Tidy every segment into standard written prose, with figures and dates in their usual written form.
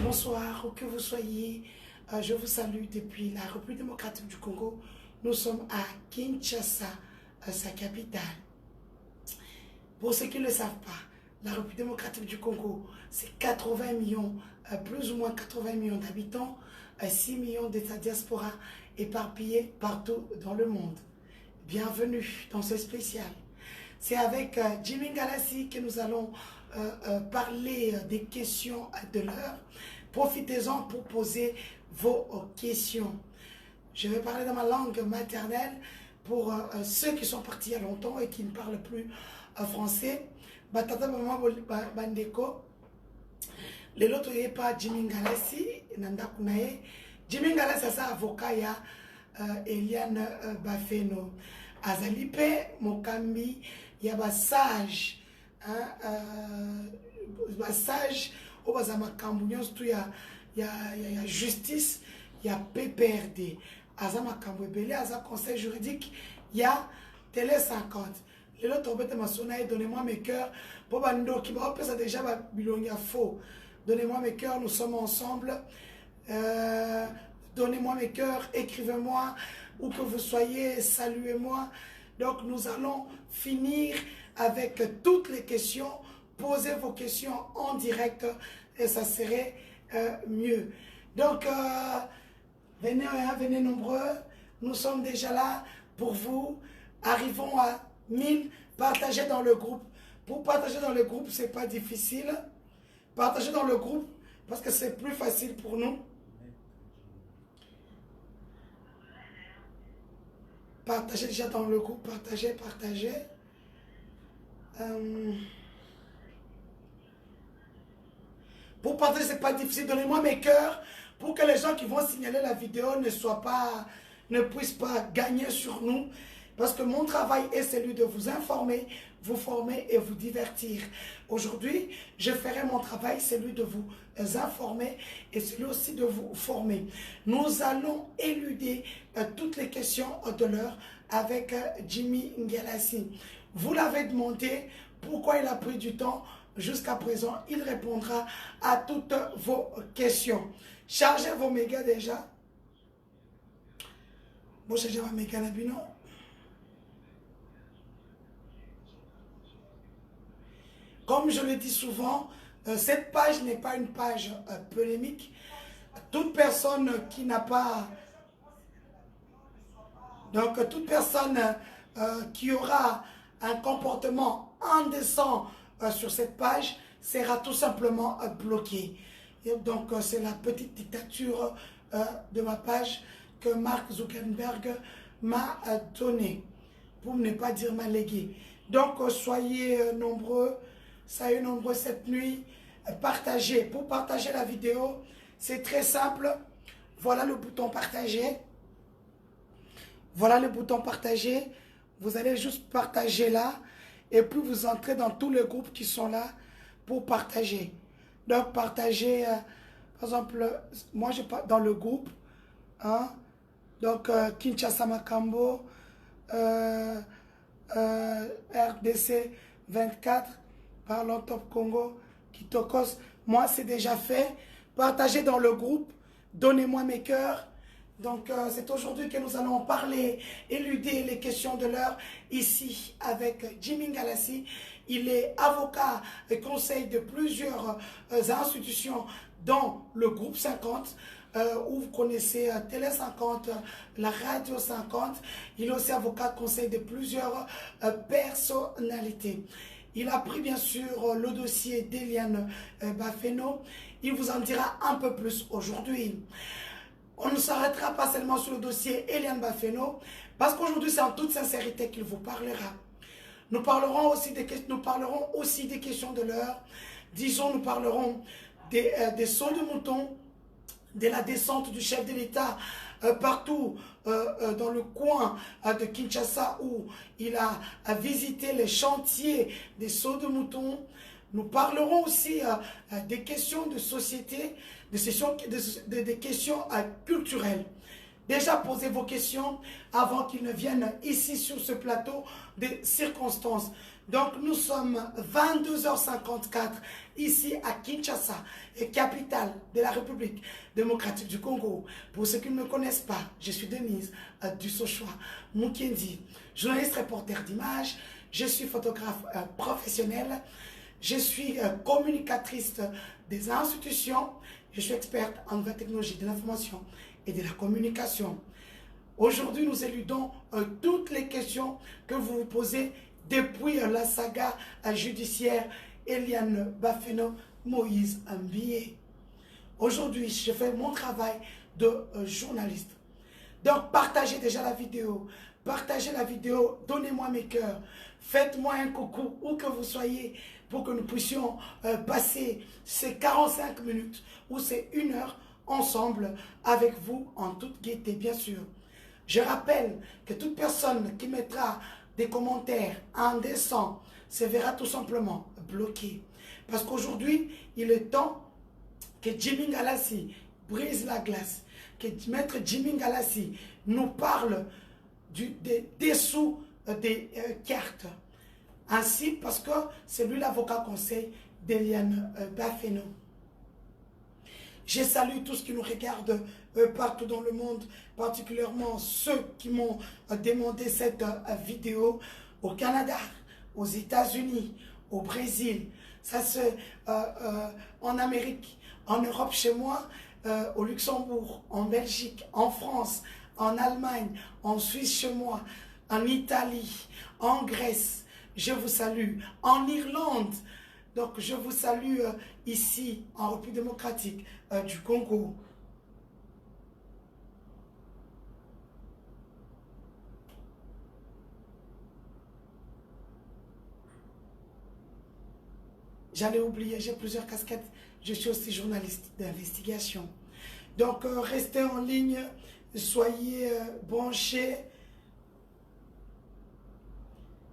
Bonsoir, où que vous soyez, je vous salue depuis la République démocratique du Congo. Nous sommes à Kinshasa, sa capitale. Pour ceux qui ne le savent pas, la République démocratique du Congo, c'est 80 millions, plus ou moins 80 millions d'habitants, 6 millions d'États diaspora éparpillés partout dans le monde. Bienvenue dans ce spécial. C'est avec Jimmy Ngalassi que nous allons parler des questions de l'heure. Profitez-en pour poser vos questions. Je vais parler dans ma langue maternelle pour ceux qui sont partis il y a longtemps et qui ne parlent plus français. Batata mama bandeko. Les autres n'est pas Jimmy Ngalassi, nanda kunae. Jimmy Ngalassi c'est avocat ya Eliane Bafeno. Azalipe mokambi ya basage basage au bazama kambunions tout ya justice ya PPRD azama kambwebele aza conseil juridique ya télé 50 les autres obete masona et donnez-moi mes cœurs pour bando qui va ça déjà bilonga faux. Donnez-moi mes cœurs, nous sommes ensemble. Donnez-moi mes cœurs, écrivez-moi où que vous soyez, saluez-moi. Donc nous allons finir avec toutes les questions. Posez vos questions en direct et ça serait mieux. Donc venez nombreux. Nous sommes déjà là pour vous. Arrivons à 1000. Partagez dans le groupe. Pour partager dans le groupe, c'est pas difficile. Partagez dans le groupe parce que c'est plus facile pour nous. Partagez déjà dans le groupe, partagez. Pour partager, c'est pas difficile. Donnez-moi mes cœurs pour que les gens qui vont signaler la vidéo ne puissent pas gagner sur nous. Parce que mon travail est celui de vous informer, vous former et vous divertir. Aujourd'hui, je ferai mon travail, celui de vous informer et celui aussi de vous former. Nous allons éluder toutes les questions de l'heure avec Jimmy Ngalassi. Vous l'avez demandé, pourquoi il a pris du temps jusqu'à présent. Il répondra à toutes vos questions. Chargez vos mégas déjà. Bon, chargez vos mégas là, non? Comme je le dis souvent, cette page n'est pas une page polémique. Toute personne qui n'a pas... Donc, toute personne qui aura un comportement indécent sur cette page sera tout simplement bloquée. Et donc, c'est la petite dictature de ma page que Mark Zuckerberg m'a donnée, pour ne pas dire m'a légué. Donc, soyez nombreux. Soyez nombreux cette nuit. Partagez. Pour partager la vidéo, c'est très simple. Voilà le bouton partager. Voilà le bouton partager. Vous allez juste partager là. Et puis vous entrez dans tous les groupes qui sont là pour partager. Donc partagez, par exemple, moi je parle dans le groupe. Hein, donc Kinshasa Makambo, RDC 24. Parlons Top Congo, Kitokos. Moi, c'est déjà fait. Partagez dans le groupe. Donnez-moi mes cœurs. Donc, c'est aujourd'hui que nous allons parler, éluder les questions de l'heure ici avec Jimmy Ngalassi. Il est avocat et conseil de plusieurs institutions dans le groupe 50. Où vous connaissez Télé 50, la Radio 50. Il est aussi avocat conseil de plusieurs personnalités. Il a pris bien sûr le dossier d'Eliane Bafeno. Il vous en dira un peu plus aujourd'hui. On ne s'arrêtera pas seulement sur le dossier Eliane Bafeno, parce qu'aujourd'hui c'est en toute sincérité qu'il vous parlera. Nous parlerons aussi des questions de l'heure. Disons, nous parlerons des sauts de moutons, de la descente du chef de l'État partout dans le coin de Kinshasa où il a visité les chantiers des sauts de moutons. Nous parlerons aussi des questions de société, des questions culturelles. déjà posé vos questions avant qu'ils ne viennent ici sur ce plateau des circonstances. Donc nous sommes 22h54 ici à Kinshasa, capitale de la République démocratique du Congo. Pour ceux qui ne me connaissent pas, je suis Denise Dussochoa Mukendi, journaliste reporter d'images, je suis photographe professionnel, je suis communicatrice des institutions, je suis experte en nouvelles technologies de l'information et de la communication. Aujourd'hui, nous éludons toutes les questions que vous vous posez depuis la saga judiciaire Eliane Bafeno, Moïse Mbie. Aujourd'hui, je fais mon travail de journaliste. Donc, partagez déjà la vidéo. Partagez la vidéo, donnez-moi mes cœurs. Faites-moi un coucou où que vous soyez pour que nous puissions passer ces 45 minutes ou ces 1 heure ensemble avec vous en toute gaieté, bien sûr. Je rappelle que toute personne qui mettra des commentaires indécents se verra tout simplement bloquée. Parce qu'aujourd'hui, il est temps que Jimmy Galassi brise la glace, que Maître Jimmy Galassi nous parle des dessous des cartes. Ainsi, parce que c'est lui l'avocat conseil d'Eliane Bafeno. Je salue tous qui nous regardent partout dans le monde, particulièrement ceux qui m'ont demandé cette vidéo au Canada, aux États-Unis, au Brésil, ça c'est en Amérique, en Europe chez moi, au Luxembourg, en Belgique, en France, en Allemagne, en Suisse chez moi, en Italie, en Grèce, je vous salue, en Irlande. Donc, je vous salue ici, en République démocratique du Congo. J'allais oublier, j'ai plusieurs casquettes. Je suis aussi journaliste d'investigation. Donc, restez en ligne, soyez branchés.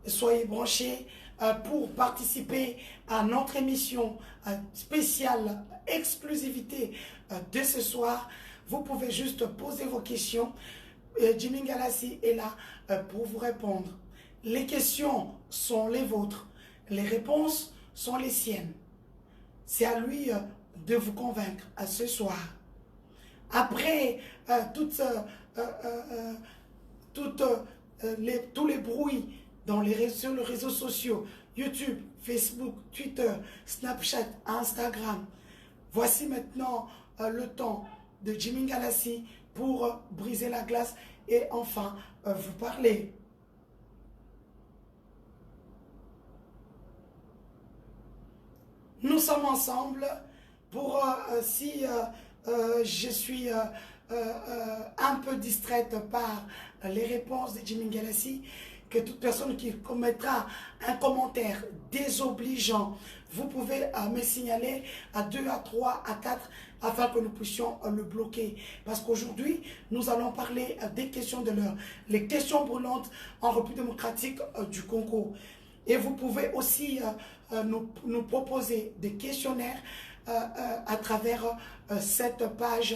Soyez branchés pour participer à notre émission spéciale exclusivité de ce soir. Vous pouvez juste poser vos questions. Jimmy Galassi est là pour vous répondre. Les questions sont les vôtres. Les réponses sont les siennes. C'est à lui de vous convaincre ce soir. Après tous les bruits sur les réseaux sociaux, YouTube, Facebook, Twitter, Snapchat, Instagram. Voici maintenant le temps de Jimmy Galassi pour briser la glace et enfin vous parler. Nous sommes ensemble pour, si je suis un peu distraite par les réponses de Jimmy Galassi, que toute personne qui commettra un commentaire désobligeant, vous pouvez me signaler à 2, à 3, à 4, afin que nous puissions le bloquer. Parce qu'aujourd'hui, nous allons parler des questions de l'heure, les questions brûlantes en République démocratique du Congo. Et vous pouvez aussi nous proposer des questionnaires à travers cette page.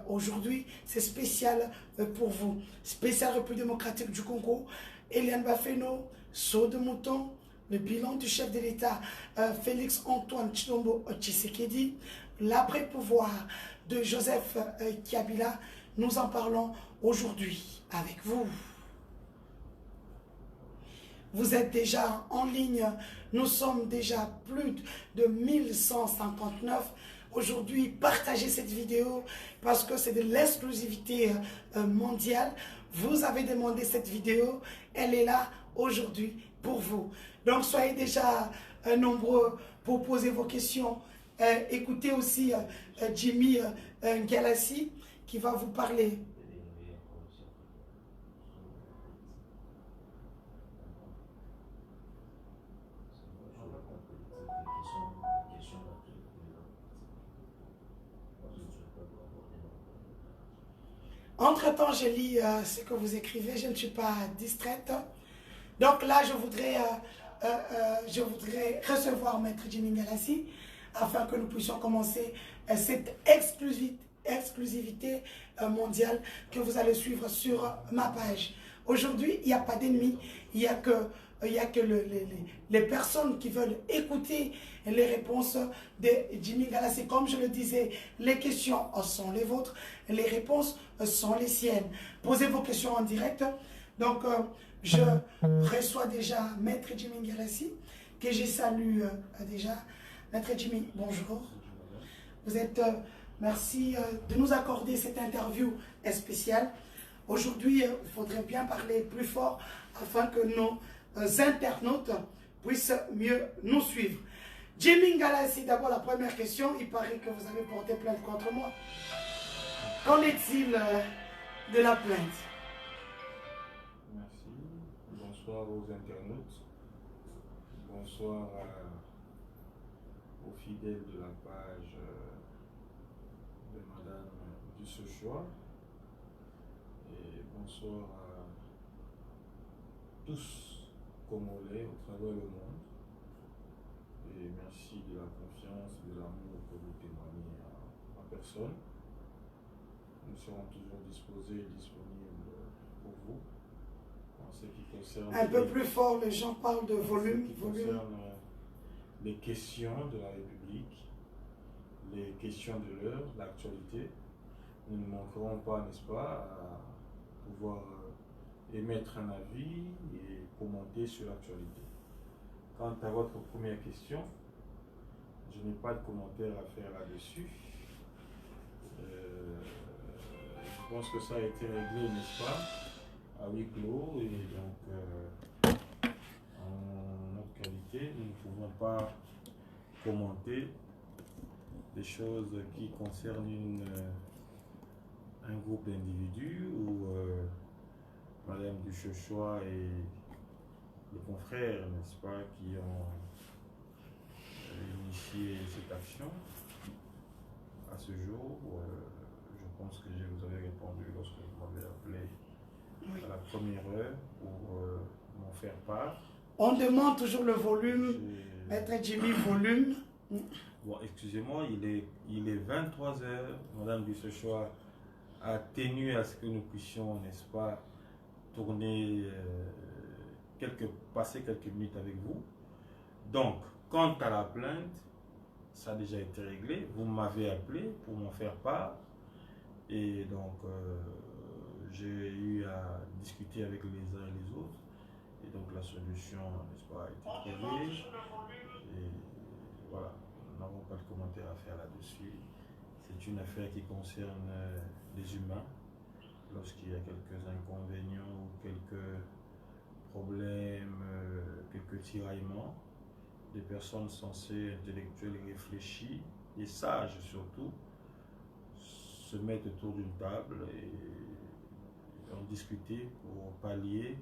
Aujourd'hui, c'est spécial pour vous. Spécial République démocratique du Congo, Eliane Bafeno, saut de mouton, le bilan du chef de l'État Félix Antoine Tshilombo Tshisekedi, l'après-pouvoir de Joseph Kabila. Nous en parlons aujourd'hui avec vous. Vous êtes déjà en ligne. Nous sommes déjà plus de 1159. Aujourd'hui, partagez cette vidéo parce que c'est de l'exclusivité mondiale. Vous avez demandé cette vidéo. Elle est là aujourd'hui pour vous. Donc, soyez déjà nombreux pour poser vos questions. Écoutez aussi Jimmy Galassi qui va vous parler. Entre-temps, je lis ce que vous écrivez, je ne suis pas distraite. Donc là, je voudrais recevoir Maître Jimmy Galassi afin que nous puissions commencer cette exclusivité mondiale que vous allez suivre sur ma page. Aujourd'hui, il n'y a pas d'ennemis, il n'y a que, les personnes qui veulent écouter les réponses de Jimmy Galassi. Comme je le disais, les questions sont les vôtres, les réponses sont les siennes. Posez vos questions en direct. Donc, je reçois déjà Maître Jimmy Galassi, que je salue déjà. Maître Jimmy, bonjour. Vous êtes, merci de nous accorder cette interview spéciale. Aujourd'hui, il faudrait bien parler plus fort afin que nos internautes puissent mieux nous suivre. Jimmy Galassi, d'abord la première question. Il paraît que vous avez porté plainte contre moi. Qu'en est-il de la plainte? Merci. Bonsoir aux internautes. Bonsoir aux fidèles de la page de Madame Dussechois. Et bonsoir à tous Congolais au travers le monde. Et merci de la confiance et de l'amour que vous témoignez à ma personne. Nous serons toujours disposés et disponibles pour vous. En ce qui concerne un peu plus fort, les gens parlent de volume. En ce qui concerne les questions de la République, les questions de l'heure, l'actualité, nous ne manquerons pas, n'est-ce pas, à pouvoir émettre un avis et commenter sur l'actualité. Quant à votre première question, je n'ai pas de commentaire à faire là-dessus. Je pense que ça a été réglé, n'est-ce pas, à huis clos, et donc en notre qualité, nous ne pouvons pas commenter des choses qui concernent un groupe d'individus ou Madame Dussechois et les confrères, n'est-ce pas, qui ont initié cette action. À ce jour, je pense que je vous avais répondu lorsque vous m'avez appelé à la première heure pour m'en faire part. On demande toujours le volume. Maître Jimmy, volume. Bon, excusez-moi, il est 23 heures. Madame Dussechois a tenu à ce que nous puissions, n'est-ce pas, tourner, passer quelques minutes avec vous. Donc, quant à la plainte, ça a déjà été réglé. Vous m'avez appelé pour m'en faire part. Et donc, j'ai eu à discuter avec les uns et les autres. Et donc, la solution, n'est-ce pas, a été trouvée. Et voilà, nous n'avons pas de commentaire à faire là-dessus. C'est une affaire qui concerne les humains. Lorsqu'il y a quelques inconvénients ou quelques problèmes, quelques tiraillements, des personnes sensées, intellectuelles et réfléchies, et sages surtout, se mettent autour d'une table et en discuter pour pallier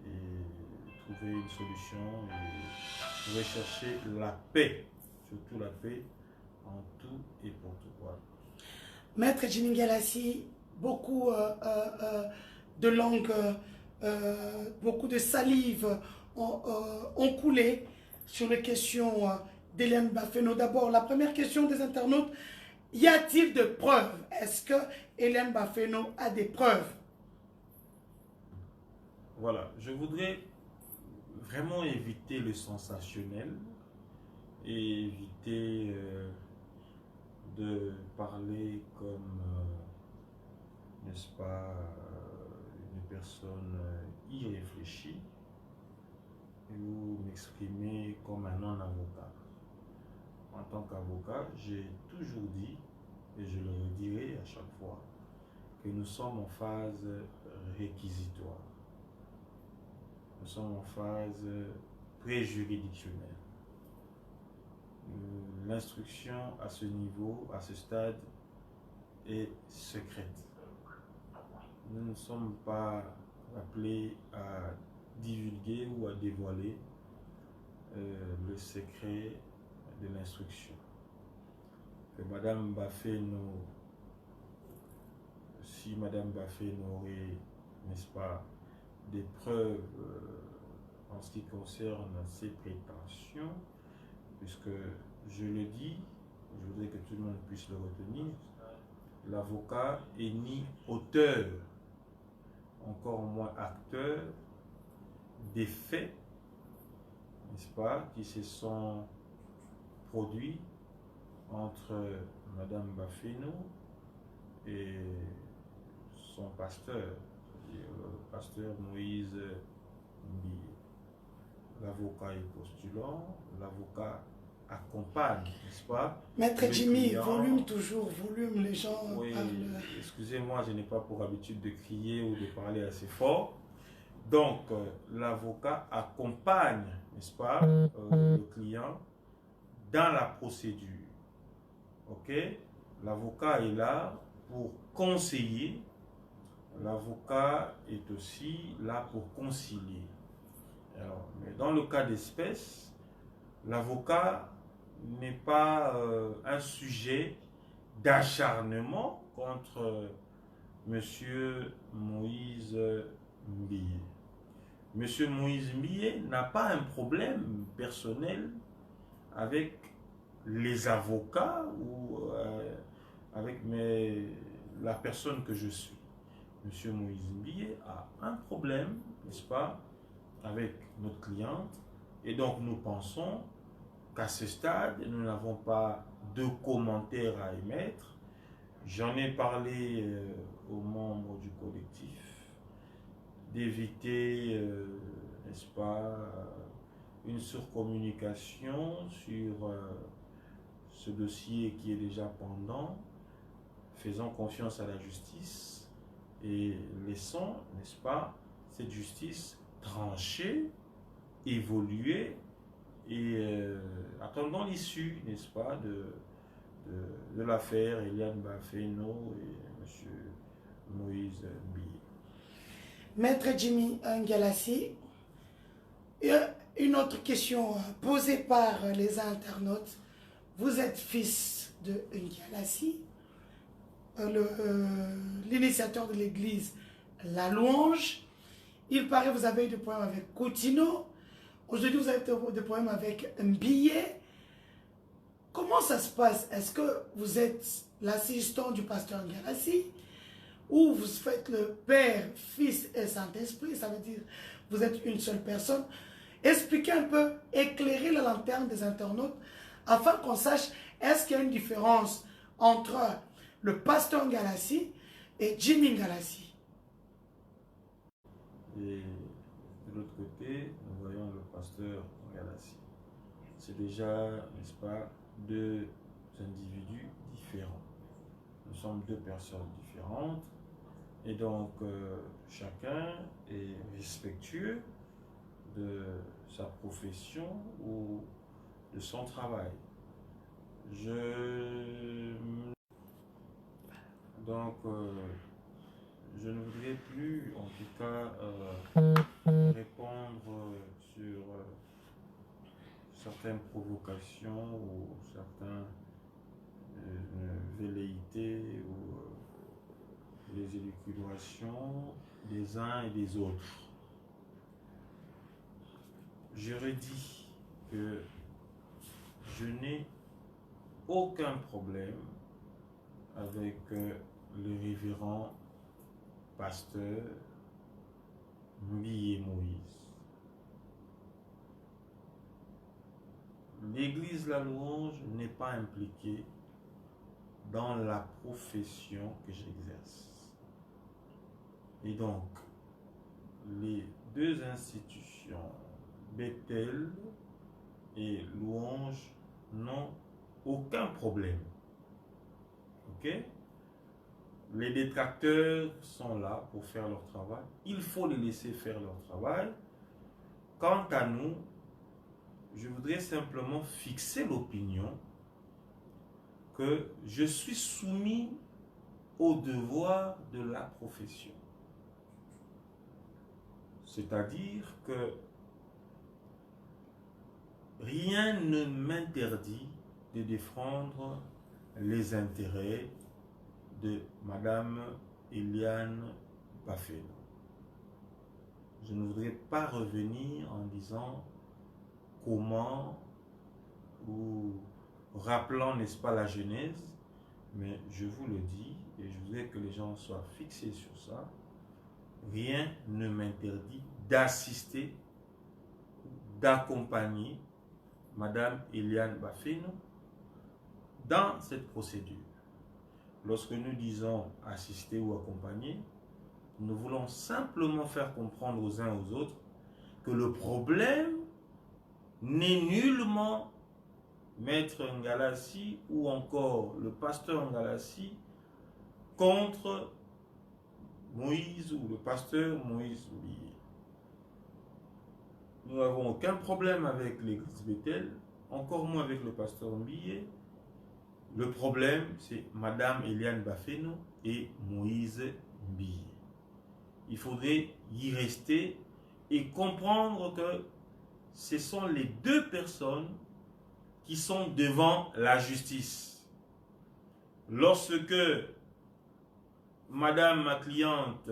et trouver une solution et rechercher la paix, surtout la paix en tout et pour tout. Voilà. Maître Jimmy Galassi, beaucoup de langues, beaucoup de salive ont coulé sur les questions d'Hélène Bafeno. D'abord, la première question des internautes, y a-t-il de preuves? Est-ce que Hélène Bafeno a des preuves? Voilà, je voudrais vraiment éviter le sensationnel et éviter de parler comme, n'est-ce pas, une personne irréfléchie ou m'exprimer comme un non-avocat. En tant qu'avocat, j'ai toujours dit, et je le redirai à chaque fois, que nous sommes en phase réquisitoire. Nous sommes en phase préjuridictionnelle. L'instruction à ce niveau, à ce stade, est secrète. Nous ne sommes pas appelés à divulguer ou à dévoiler le secret de l'instruction. Que Madame Bafeno, si Madame Bafeno aurait, n'est-ce pas, des preuves en ce qui concerne ses prétentions, puisque je le dis, je voudrais que tout le monde puisse le retenir, l'avocat est ni auteur, encore moins acteur des faits, n'est-ce pas, qui se sont produits entre Madame Bafeno et son pasteur, c'est-à-dire le pasteur Moïse Mbiye. L'avocat est postulant, l'avocat accompagne, n'est-ce pas? Maître Jimmy, volume toujours, volume, les gens oui, parlent. Excusez-moi, je n'ai pas pour habitude de crier ou de parler assez fort. Donc, l'avocat accompagne, n'est-ce pas, le client dans la procédure. Ok? L'avocat est là pour conseiller. L'avocat est aussi là pour concilier. Alors, mais dans le cas d'espèce, l'avocat n'est pas un sujet d'acharnement contre Monsieur Moïse Mbiye. Monsieur Moïse Mbiye n'a pas un problème personnel avec les avocats ou avec la personne que je suis. Monsieur Moïse Mbiye a un problème, n'est-ce pas, avec notre cliente, et donc nous pensons qu'à ce stade, nous n'avons pas de commentaires à émettre. J'en ai parlé aux membres du collectif d'éviter, n'est-ce pas, une surcommunication sur ce dossier qui est déjà pendant. Faisons confiance à la justice et laissons, n'est-ce pas, cette justice trancher, évoluer et attendons l'issue, n'est-ce pas, de l'affaire Eliane Bafeno et M. Moïse Mbiye. Maître Jimmy Ngalassi, une autre question posée par les internautes. Vous êtes fils de Ngalassi, l'initiateur de l'église La Louange. Il paraît que vous avez eu des problèmes avec Coutinho. Aujourd'hui, vous avez des problèmes avec Mbiye. Comment ça se passe? Est-ce que vous êtes l'assistant du pasteur Ngalassi ou vous faites le Père, Fils et Saint-Esprit? Ça veut dire vous êtes une seule personne. Expliquez un peu, éclairez la lanterne des internautes afin qu'on sache est-ce qu'il y a une différence entre le pasteur Ngalassi et Jimmy Ngalassi. Et de l'autre côté, nous voyons le pasteur Ngalassi. C'est déjà, n'est-ce pas, deux individus différents. Nous sommes deux personnes différentes et donc chacun est respectueux de sa profession ou de son travail. Donc, je ne voudrais plus, en tout cas, répondre sur certaines provocations ou certaines velléités ou les élucubrations des uns et des autres. Je redis que je n'ai aucun problème avec le révérend pasteur Mbiye Moïse. L'église La Louange n'est pas impliquée dans la profession que j'exerce. Et donc, les deux institutions, Bethel et Louange, n'ont aucun problème. Ok? Les détracteurs sont là pour faire leur travail. Il faut les laisser faire leur travail. Quant à nous, je voudrais simplement fixer l'opinion que je suis soumis au devoir de la profession. C'est-à-dire que rien ne m'interdit de défendre les intérêts de Madame Eliane Bafeno. Je ne voudrais pas revenir en disant comment ou rappelant, n'est-ce pas, la genèse, mais je vous le dis et je voudrais que les gens soient fixés sur ça, rien ne m'interdit d'assister, d'accompagner Madame Eliane Bafeno dans cette procédure. Lorsque nous disons assister ou accompagner, nous voulons simplement faire comprendre aux uns aux autres que le problème n'est nullement Maître Ngalassi ou encore le pasteur Ngalassi contre Moïse ou le pasteur Moïse Mbiye. Nous n'avons aucun problème avec l'église Bethel, encore moins avec le pasteur Mbiye. Le problème, c'est Madame Eliane Bafeno et Moïse Mbiye. Il faudrait y rester et comprendre que ce sont les deux personnes qui sont devant la justice. Lorsque Madame, ma cliente,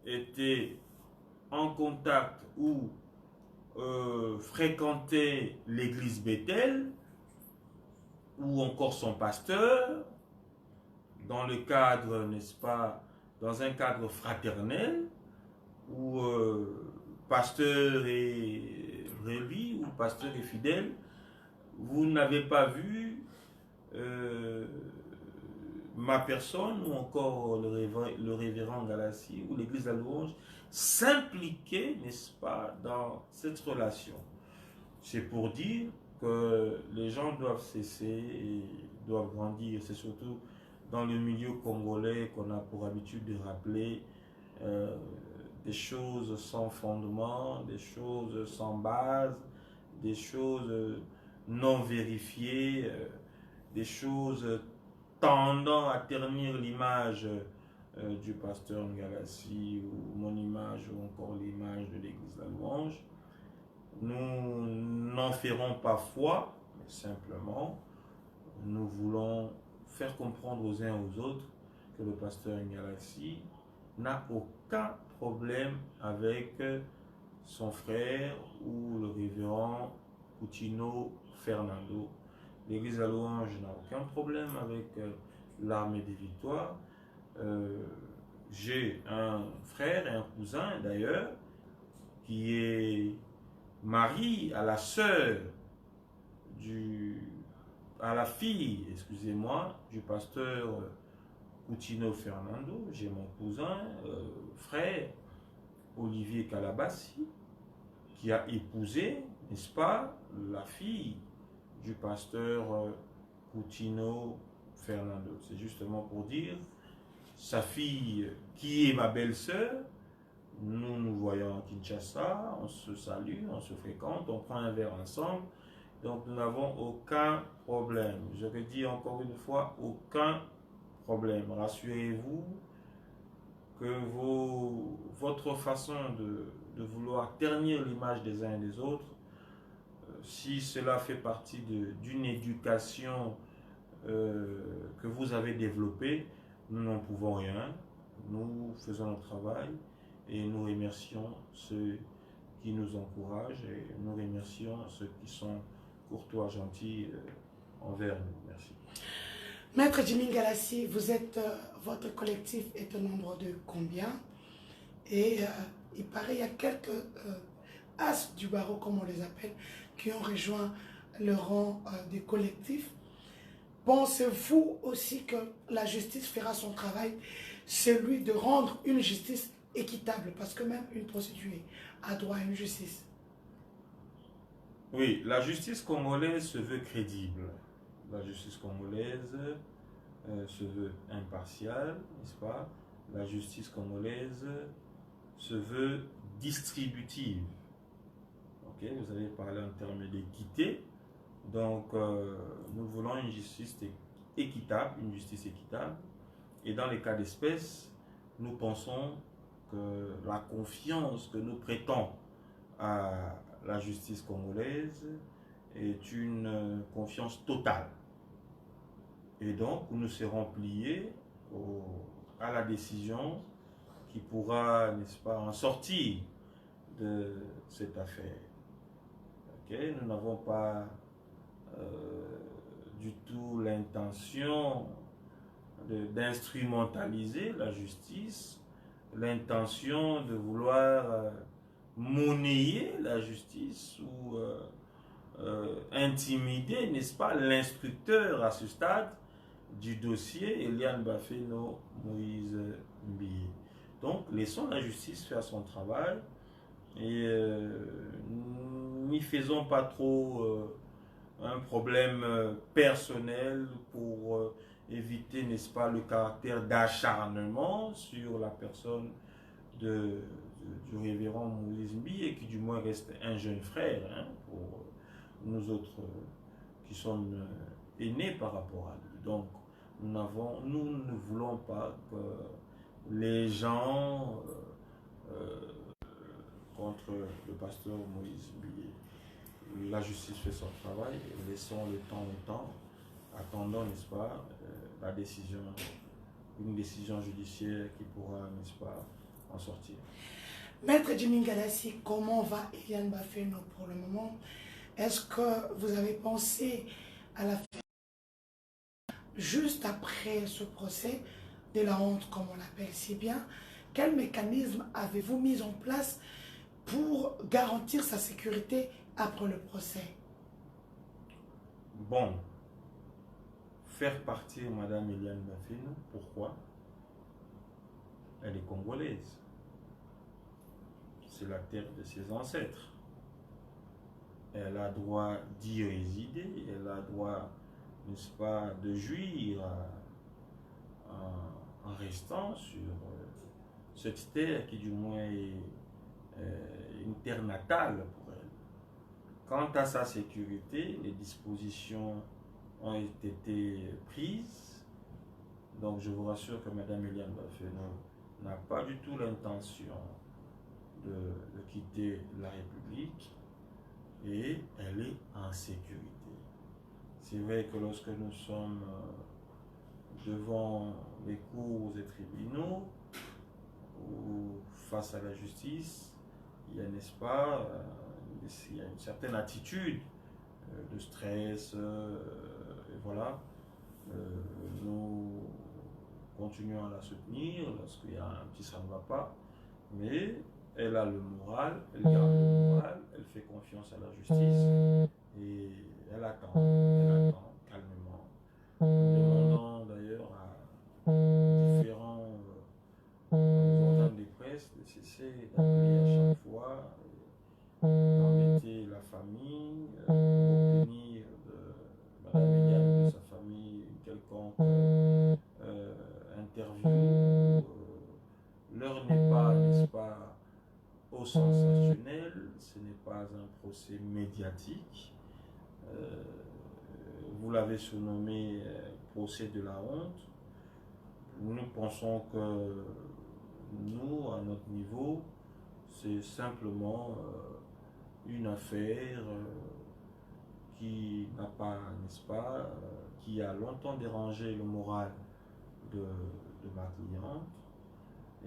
était en contact ou fréquentait l'église Bethel ou encore son pasteur, dans le cadre, n'est-ce pas, dans un cadre fraternel, où pasteur est relié ou pasteur est fidèle, vous n'avez pas vu ma personne ou encore le révérend Ngalassi ou l'église de la Louange s'impliquer, n'est-ce pas, dans cette relation. C'est pour dire que les gens doivent cesser et doivent grandir. C'est surtout dans le milieu congolais qu'on a pour habitude de rappeler des choses sans fondement, des choses sans base, des choses non vérifiées, des choses tendant à ternir l'image du pasteur Ngalassi ou mon image ou encore l'image de l'église de la Louange. Nous n'en ferons pas foi, mais simplement nous voulons faire comprendre aux uns aux autres que le pasteur Ngalassi n'a aucun problème avec son frère ou le révérend Coutinho Fernando. L'église de la Louange n'a aucun problème avec l'armée des victoires. J'ai un frère et un cousin d'ailleurs qui est mari à la sœur à la fille, excusez-moi, du pasteur Coutinho Fernando. J'ai mon cousin, frère Olivier Calabassi, qui a épousé, n'est-ce pas, la fille du pasteur Coutinho Fernando. C'est justement pour dire, sa fille, qui est ma belle-sœur, nous nous voyons à Kinshasa, on se salue, on se fréquente, on prend un verre ensemble, donc nous n'avons aucun problème. Je redis encore une fois, aucun problème. Rassurez-vous que votre façon de vouloir ternir l'image des uns et des autres, si cela fait partie d'une éducation que vous avez développée, nous n'en pouvons rien. Nous faisons notre travail et nous remercions ceux qui nous encouragent et nous remercions ceux qui sont courtois, gentils envers nous. Merci. Maître Jimmy Ngalassi, vous êtes, votre collectif est au nombre de combien? Et il paraît qu'il y a quelques as du barreau, comme on les appelle, qui ont rejoint le rang du collectif. Pensez-vous aussi que la justice fera son travail, celui de rendre une justice équitable, parce que même une prostituée a droit à une justice? Oui, la justice congolaise se veut crédible. La justice congolaise se veut impartiale, n'est-ce pas? La justice congolaise se veut distributive. Ok, vous avez parlé en termes d'équité. Donc, nous voulons une justice équitable, Et dans les cas d'espèce, nous pensons que la confiance que nous prêtons à la justice congolaise est une confiance totale. Et donc, nous serons pliés à la décision qui pourra, n'est-ce pas, en sortir de cette affaire. Okay? Nous n'avons pas du tout l'intention d'instrumentaliser la justice, l'intention de vouloir monnayer la justice ou intimider, n'est-ce pas, l'instructeur à ce stade du dossier, Eliane Bafeno Moïse Mbiye. Donc, laissons la justice faire son travail et n'y faisons pas trop un problème personnel pour éviter, n'est-ce pas, le caractère d'acharnement sur la personne du révérend Moïse Mbiye, qui du moins reste un jeune frère hein, pour nous autres qui sommes aînés par rapport à lui. Donc, nous ne voulons pas que les gens contre le pasteur Moïse Mbiye. La justice fait son travail, laissons le temps au temps, attendons, n'est-ce pas, la décision, une décision judiciaire qui pourra, n'est-ce pas, en sortir. Maître Jimmy Galassi, comment va Eliane Bafeno pour le moment? Est-ce que vous avez pensé à la fin, juste après ce procès de la honte, comme on l'appelle si bien, quel mécanisme avez-vous mis en place pour garantir sa sécurité après le procès? Bon, faire partir Madame Eliane Bafeno, pourquoi? Elle est congolaise. C'est la terre de ses ancêtres. Elle a droit d'y résider, elle a droit, n'est-ce pas, de jouir en restant sur cette terre qui du moins est une terre natale pour elle. Quant à sa sécurité, les dispositions ont été prises. Donc je vous rassure que Mme Eliane Bafeno n'a pas du tout l'intention de quitter la République et elle est en sécurité. C'est vrai que lorsque nous sommes devant les cours et tribunaux ou face à la justice, il y a, n'est-ce pas, il y a une certaine attitude de stress, et voilà. Nous continuons à la soutenir lorsqu'il y a un petit ça ne va pas, mais elle a le moral, elle garde le moral, elle fait confiance à la justice et elle attend calmement. Nous demandons d'ailleurs à différents organes de presse de cesser d'appeler à chaque fois, d'embêter la famille, pour obtenir de Mme Eliane, de sa famille, une quelconque interview. L'heure n'est pas, n'est-ce pas, au sensationnel, ce n'est pas un procès médiatique. Vous l'avez surnommé procès de la honte. Nous pensons que nous, à notre niveau, c'est simplement une affaire qui n'a pas, n'est-ce pas, qui a longtemps dérangé le moral de ma cliente.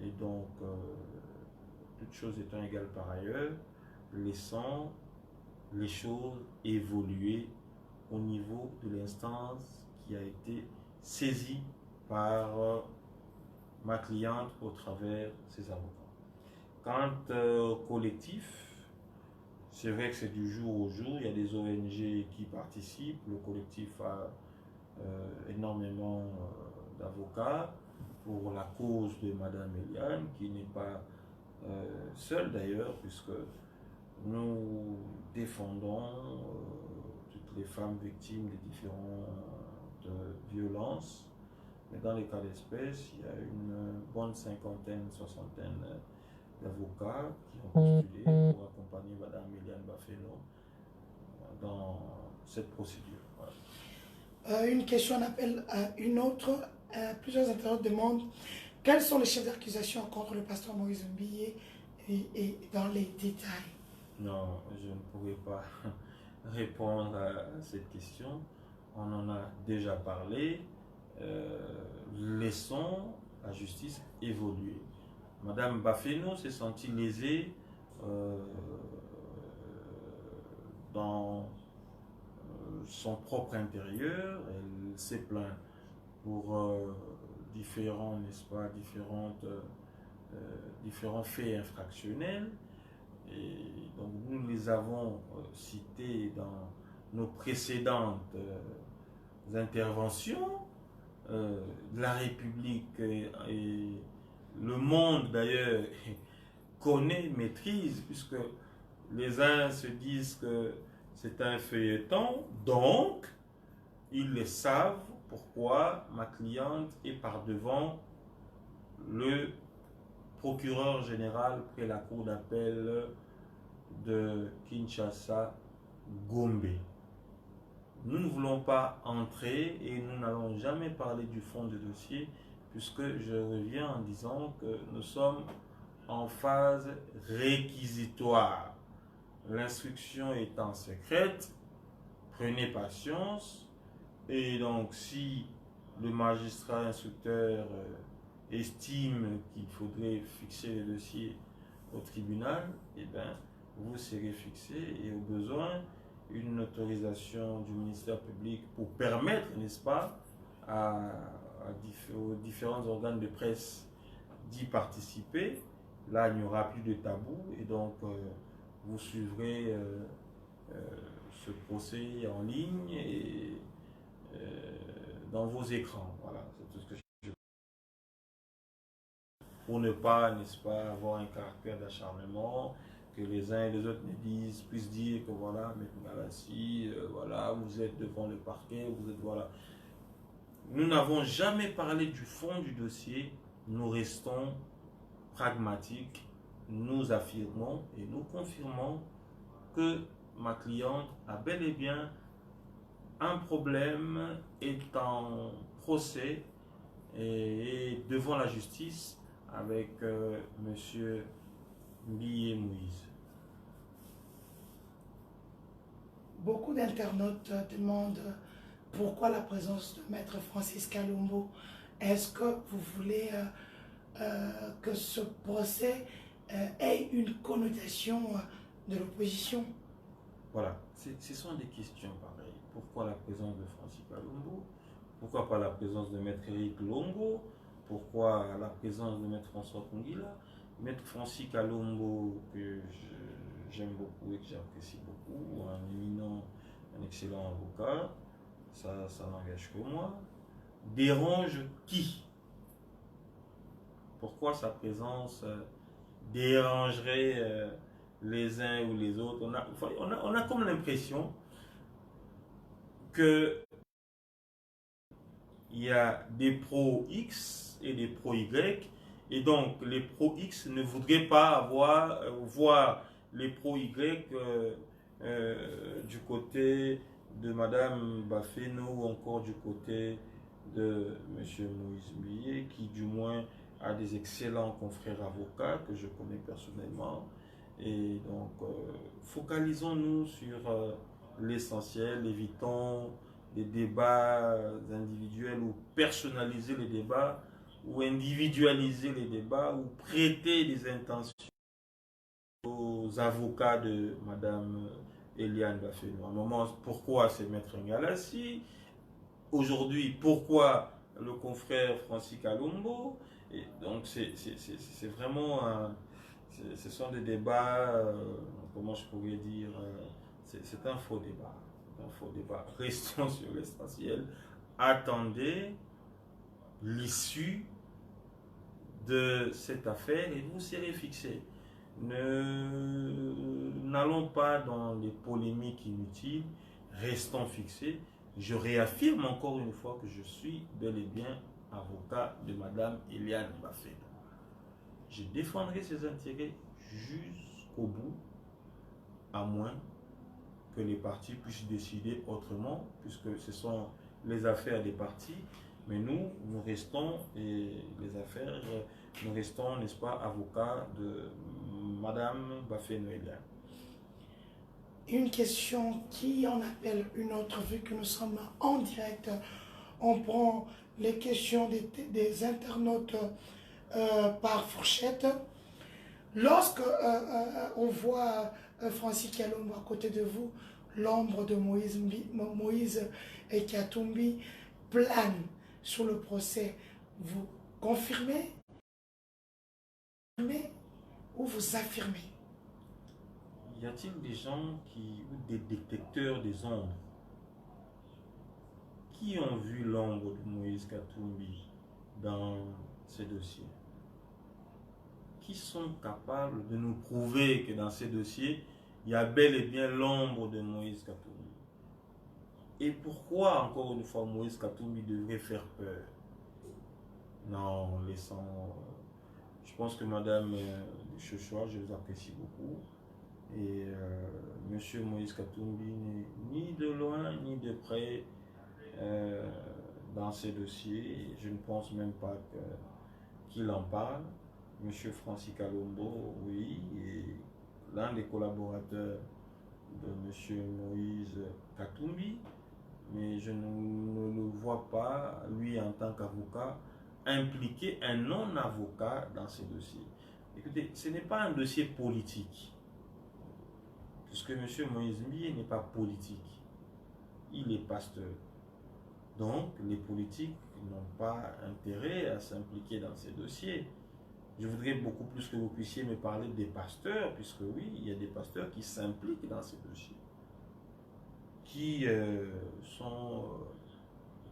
Et donc, toutes choses étant égales par ailleurs, laissons les choses évoluer au niveau de l'instance qui a été saisie par ma cliente au travers ses avocats. Quant au collectif, c'est vrai que c'est du jour au jour, il y a des ONG qui participent, le collectif a énormément d'avocats pour la cause de Madame Eliane, qui n'est pas seule d'ailleurs, puisque nous défendons toutes les femmes victimes des différentes violences. Mais dans les cas d'espèce, il y a une bonne cinquantaine, soixantaine d'avocats qui ont postulé pour accompagner Mme Eliane Bafeno dans cette procédure. Voilà. Une question en appelle à une autre. Plusieurs internautes demandent quels sont les chefs d'accusation contre le pasteur Moïse Mbiye et dans les détails. Non, je ne pourrais pas répondre à cette question. On en a déjà parlé. Laissons la justice évoluer. Madame Bafeno s'est sentie lésée dans son propre intérieur. Elle s'est plainte pour différents, n'est-ce pas, différents faits infractionnels. Et donc nous les avons cités dans nos précédentes interventions. La République et le monde d'ailleurs connaît, maîtrise, puisque les uns se disent que c'est un feuilleton, donc ils le savent pourquoi ma cliente est par devant le procureur général près la cour d'appel de Kinshasa, Gombe. Nous ne voulons pas entrer et nous n'allons jamais parler du fond du dossier, puisque je reviens en disant que nous sommes en phase réquisitoire. L'instruction étant secrète, prenez patience. Et donc, si le magistrat instructeur estime qu'il faudrait fixer le dossier au tribunal, eh bien, vous serez fixé et au besoin, une autorisation du ministère public pour permettre, n'est-ce pas, aux différents organes de presse d'y participer. Là, il n'y aura plus de tabou et donc vous suivrez ce procès en ligne et dans vos écrans. Voilà, c'est tout ce que je veux. Pour ne pas, n'est-ce pas, avoir un caractère d'acharnement, que les uns et les autres puissent dire que voilà, mais Galassi, voilà, vous êtes devant le parquet, vous êtes, voilà. Nous n'avons jamais parlé du fond du dossier, nous restons pragmatiques, nous affirmons et nous confirmons que ma cliente a bel et bien un problème, est en procès et devant la justice avec monsieur Mbiye Moïse. Beaucoup d'internautes demandent pourquoi la présence de Maître Francis Kalombo. Est-ce que vous voulez que ce procès ait une connotation de l'opposition? Voilà, ce sont des questions pareilles. Pourquoi la présence de Francis Kalombo? Pourquoi pas la présence de Maître Eric Longo? Pourquoi la présence de Maître François Kungila? Maître Francis Kalombo, que j'aime beaucoup et que j'apprécie beaucoup, un éminent, un excellent avocat, ça n'engage que moi. Dérange qui? Pourquoi sa présence dérangerait les uns ou les autres? On a comme l'impression que il y a des pro X et des pro Y, et donc les pro X ne voudraient pas voir les pro Y du côté de Madame Bafeno ou encore du côté de Monsieur Moïse Mbiye, qui du moins a des excellents confrères avocats que je connais personnellement. Et donc focalisons-nous sur l'essentiel, évitons des débats individuels ou personnaliser les débats ou individualiser les débats ou prêter des intentions aux avocats de Madame Eliane Bafeno. À un moment, pourquoi c'est Maître Ngalassi? Aujourd'hui, pourquoi le confrère Francis Kalombo? Et donc c'est vraiment ce sont des débats, comment je pourrais dire, c'est un faux débat. Un faux débat. Restons sur l'essentiel. Attendez l'issue de cette affaire et vous serez fixés. N'allons pas dans les polémiques inutiles. Restons fixés. Je réaffirme encore une fois que je suis bel et bien avocat de Madame Eliane Bafeno. Je défendrai ses intérêts jusqu'au bout, à moins que les partis puissent décider autrement, puisque ce sont les affaires des partis, mais nous restons, et les affaires, nous restons, n'est-ce pas, avocats de Madame Bafeno Eliane. Une question qui en appelle une autre, vu que nous sommes en direct. On prend les questions des internautes par fourchette. Lorsque on voit Francis Kalombo à côté de vous, l'ombre de Moïse et Katumbi plane sur le procès. Vous confirmez ou vous affirmez? Y a-t-il des gens ou des détecteurs des ombres, qui ont vu l'ombre de Moïse Katumbi dans ces dossiers? Qui sont capables de nous prouver que dans ces dossiers, il y a bel et bien l'ombre de Moïse Katumbi? Et pourquoi, encore une fois, Moïse Katumbi devrait faire peur? Non, laissons... Je pense que Madame Duchochoa, je vous apprécie beaucoup. Et Monsieur Moïse Katumbi n'est ni de loin ni de près dans ces dossiers. Je ne pense même pas qu'il en parle. Monsieur Francis Kalombo, oui, est l'un des collaborateurs de Monsieur Moïse Katumbi, mais je ne le vois pas, lui en tant qu'avocat, impliquer un non-avocat dans ces dossiers. Écoutez, ce n'est pas un dossier politique, puisque M. Moïse Mbié n'est pas politique, il est pasteur. Donc, les politiques n'ont pas intérêt à s'impliquer dans ces dossiers. Je voudrais beaucoup plus que vous puissiez me parler des pasteurs, puisque oui, il y a des pasteurs qui s'impliquent dans ces dossiers, qui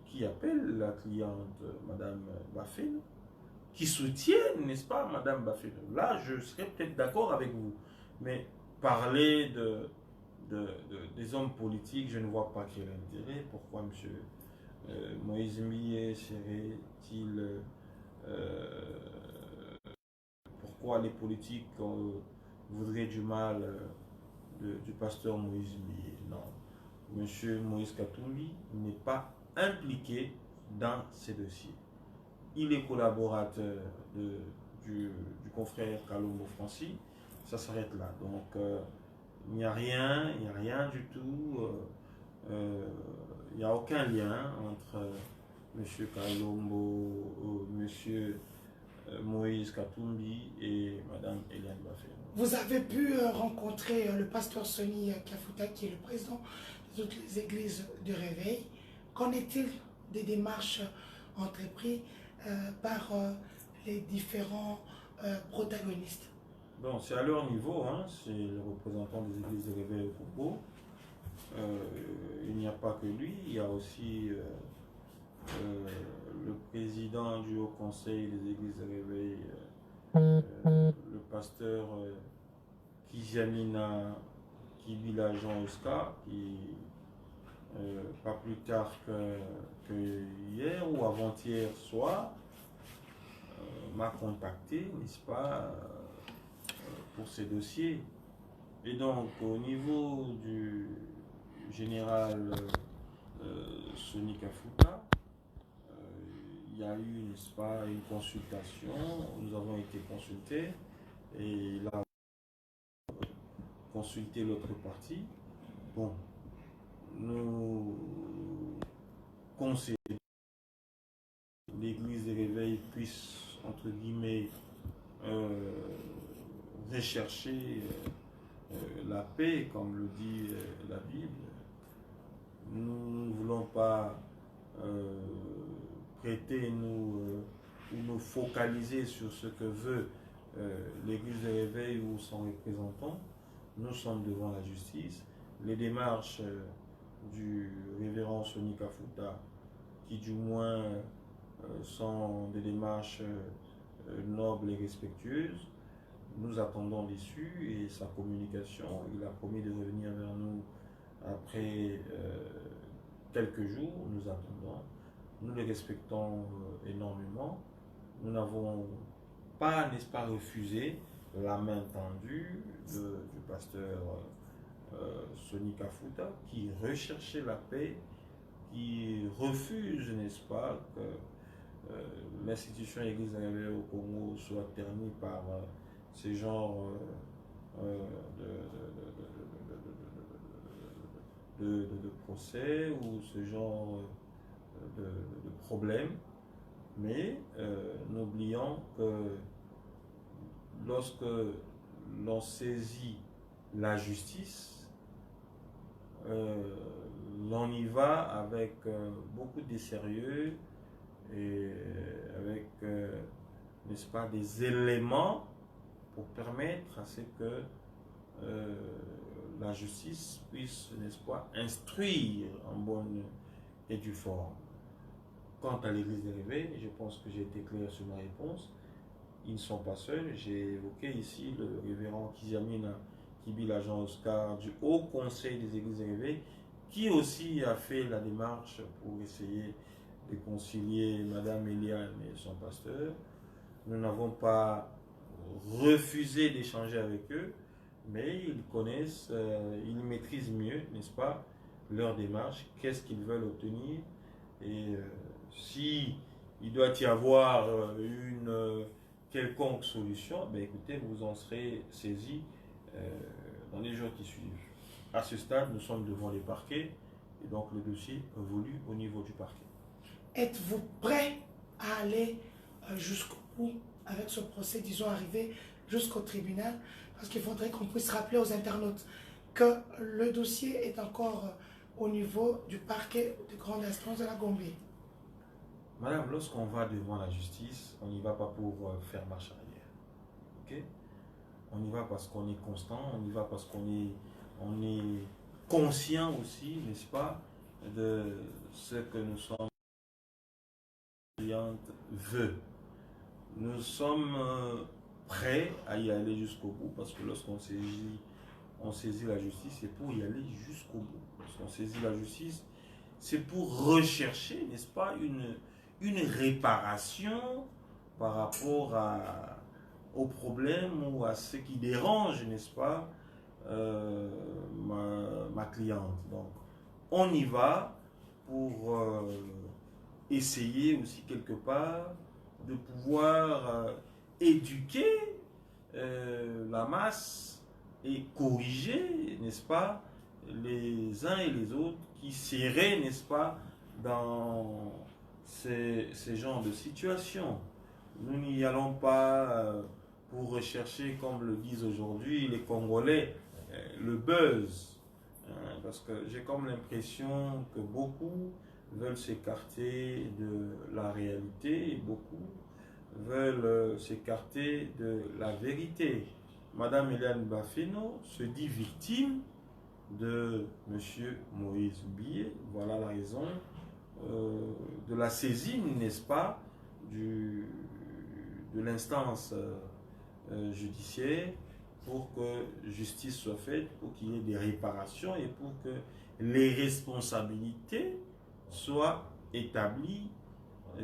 qui appellent la cliente Madame Baféno, qui soutiennent, n'est-ce pas, Madame Baféno. Là, je serais peut-être d'accord avec vous, mais parler des hommes politiques, je ne vois pas quel intérêt. Pourquoi Monsieur Moïse Mbié serait-il... pourquoi les politiques voudraient du mal du pasteur Moïse Mbié? Non. Monsieur Moïse Katumbi n'est pas impliqué dans ces dossiers. Il est collaborateur du confrère Kalombo Francis. Ça s'arrête là. Donc, il n'y a rien du tout. Il n'y a aucun lien entre Monsieur Kalombo, Monsieur Moïse Katumbi et Madame Hélène Baféno. Vous avez pu rencontrer le pasteur Sonny Kafuta, qui est le président de toutes les églises de réveil. Qu'en est-il des démarches entreprises par les différents protagonistes? Bon, c'est à leur niveau, hein, c'est le représentant des églises de réveil au Congo. Il n'y a pas que lui, il y a aussi le président du Haut Conseil des églises de réveil, le pasteur Kijamina Kibila Jean Oscar, qui pas plus tard que hier ou avant-hier soir m'a contacté, n'est-ce pas, pour ces dossiers. Et donc, au niveau du général Sonny Kafuta, il y a eu, n'est-ce pas, une consultation, nous avons été consultés, et il a consulté l'autre partie. Bon, nous conseillons que l'église de réveil puisse, entre guillemets, rechercher la paix, comme le dit la Bible. Nous ne voulons pas prêter ou nous focaliser sur ce que veut l'église de réveil ou son représentant. Nous sommes devant la justice. Les démarches du révérend Sonny Kafuta, qui du moins sont des démarches nobles et respectueuses, nous attendons dessus et sa communication. Il a promis de revenir vers nous après quelques jours. Nous attendons. Nous les respectons énormément. Nous n'avons pas, n'est-ce pas, refusé la main tendue du pasteur Sonny Kafuta, qui recherchait la paix, qui refuse, n'est-ce pas, que l'institution Église réveillée au Congo soit ternie par ce genre de procès ou ce genre de problème. Mais n'oublions que lorsque l'on saisit la justice, l'on y va avec beaucoup de sérieux et avec, n'est-ce pas, des éléments pour permettre à ce que la justice puisse, n'est-ce pas, instruire en bonne et due forme. Quant à l'église des réveils, je pense que j'ai été clair sur ma réponse. Ils ne sont pas seuls. J'ai évoqué ici le révérend Kiziamina Kibila Jean Oscar du Haut Conseil des églises des réveils, qui aussi a fait la démarche pour essayer de concilier Madame Eliane et son pasteur. Nous n'avons pas refusé d'échanger avec eux, mais ils connaissent, ils maîtrisent mieux, n'est-ce pas, leur démarche, qu'est-ce qu'ils veulent obtenir. Et si il doit y avoir une quelconque solution, ben écoutez, vous en serez saisi dans les jours qui suivent. À ce stade, nous sommes devant les parquets et donc le dossier évolue au niveau du parquet. Êtes-vous prêt à aller jusqu'au bout avec ce procès, disons arriver jusqu'au tribunal? Parce qu'il faudrait qu'on puisse rappeler aux internautes que le dossier est encore au niveau du parquet de grande instance de la Gombe. Madame, lorsqu'on va devant la justice, on n'y va pas pour faire marche arrière. Okay? On y va parce qu'on est constant, on y va parce qu'on est conscient aussi, n'est-ce pas, de ce que nous sommes veut. Nous sommes prêts à y aller jusqu'au bout parce que lorsqu'on saisit la justice, c'est pour y aller jusqu'au bout. Lorsqu'on saisit la justice, c'est pour rechercher, n'est-ce pas, une réparation par rapport au problème ou à ce qui dérange, n'est-ce pas, ma cliente. Donc, on y va pour essayer aussi quelque part de pouvoir éduquer la masse et corriger, n'est-ce pas, les uns et les autres qui seraient, n'est-ce pas, dans ces genres de situations. Nous n'y allons pas pour rechercher, comme le disent aujourd'hui les Congolais, le buzz. Parce que j'ai comme l'impression que beaucoup veulent s'écarter de la réalité et beaucoup veulent s'écarter de la vérité. Madame Eliane Bafeno se dit victime de M. Moïse Billet. Voilà la raison de la saisine, n'est-ce pas, de l'instance judiciaire pour que justice soit faite, pour qu'il y ait des réparations et pour que les responsabilités soient établies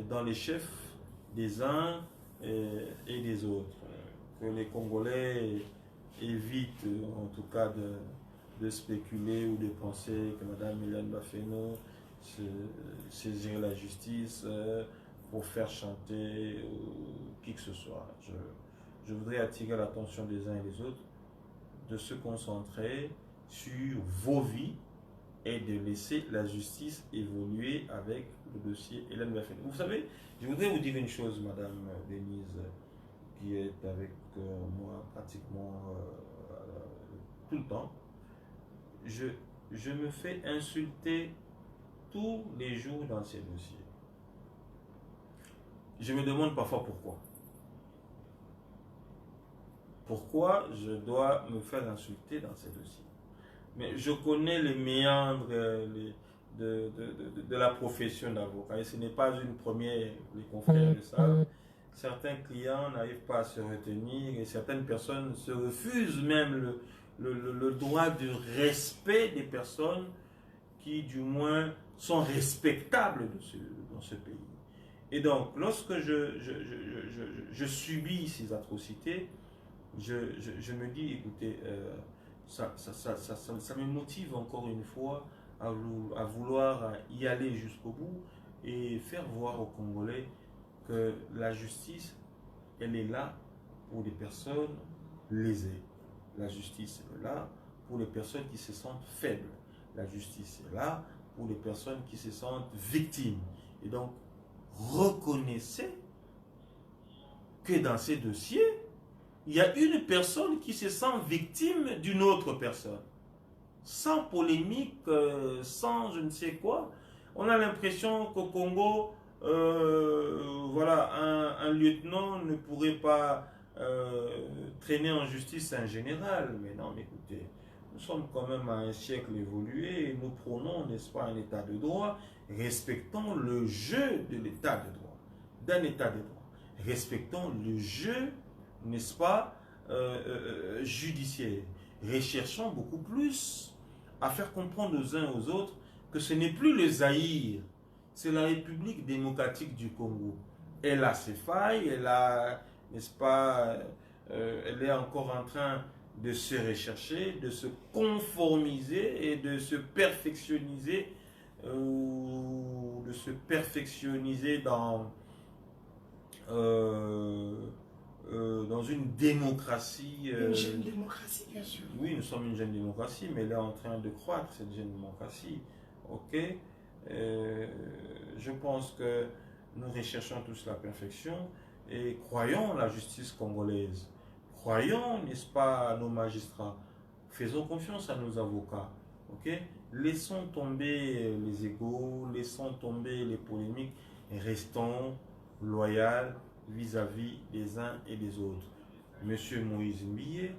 dans les chefs des uns et des autres. Que les Congolais évitent en tout cas de spéculer ou de penser que Mme Eliane Bafeno saisirait la justice pour faire chanter qui que ce soit. Je voudrais attirer l'attention des uns et des autres de se concentrer sur vos vies et de laisser la justice évoluer avec le dossier Eliane Bafeno. Vous savez, je voudrais vous dire une chose, Madame Denise, qui est avec moi pratiquement tout le temps. Je me fais insulter tous les jours dans ces dossiers. Je me demande parfois pourquoi. Pourquoi je dois me faire insulter dans ces dossiers? Mais je connais les méandres de la profession d'avocat et ce n'est pas une première, les confrères de ça. Certains clients n'arrivent pas à se retenir et certaines personnes se refusent même le droit de respect des personnes qui du moins sont respectables dans ce pays. Et donc lorsque je subis ces atrocités, je me dis, écoutez, ça me motive encore une fois à vouloir y aller jusqu'au bout et faire voir aux Congolais que la justice, elle est là pour les personnes lésées. La justice est là pour les personnes qui se sentent faibles. La justice est là pour les personnes qui se sentent victimes. Et donc, reconnaissez que dans ces dossiers, il y a une personne qui se sent victime d'une autre personne. Sans polémique, sans je ne sais quoi. On a l'impression qu'au Congo, voilà, un lieutenant ne pourrait pas traîner en justice un général. Mais non, mais écoutez, nous sommes quand même à un siècle évolué et nous prônons, n'est-ce pas, un état de droit. Respectons le jeu de l'état de droit, d'un état de droit. Respectons le jeu, n'est-ce pas, judiciaire. Recherchons beaucoup plus à faire comprendre aux uns aux autres que ce n'est plus le Zaïre, c'est la République démocratique du Congo. Elle a ses failles, elle a, n'est-ce pas, elle est encore en train de se rechercher, de se conformiser et de se perfectionniser, dans une démocratie. Une jeune démocratie, bien sûr. Oui, nous sommes une jeune démocratie, mais elle est en train de croître, cette jeune démocratie. Ok. Je pense que nous recherchons tous la perfection et croyons la justice congolaise. Croyons, n'est-ce pas, à nos magistrats. Faisons confiance à nos avocats. Ok. Laissons tomber les égos, laissons tomber les polémiques et restons loyaux vis-à-vis des uns et des autres. Monsieur Moïse Mbiye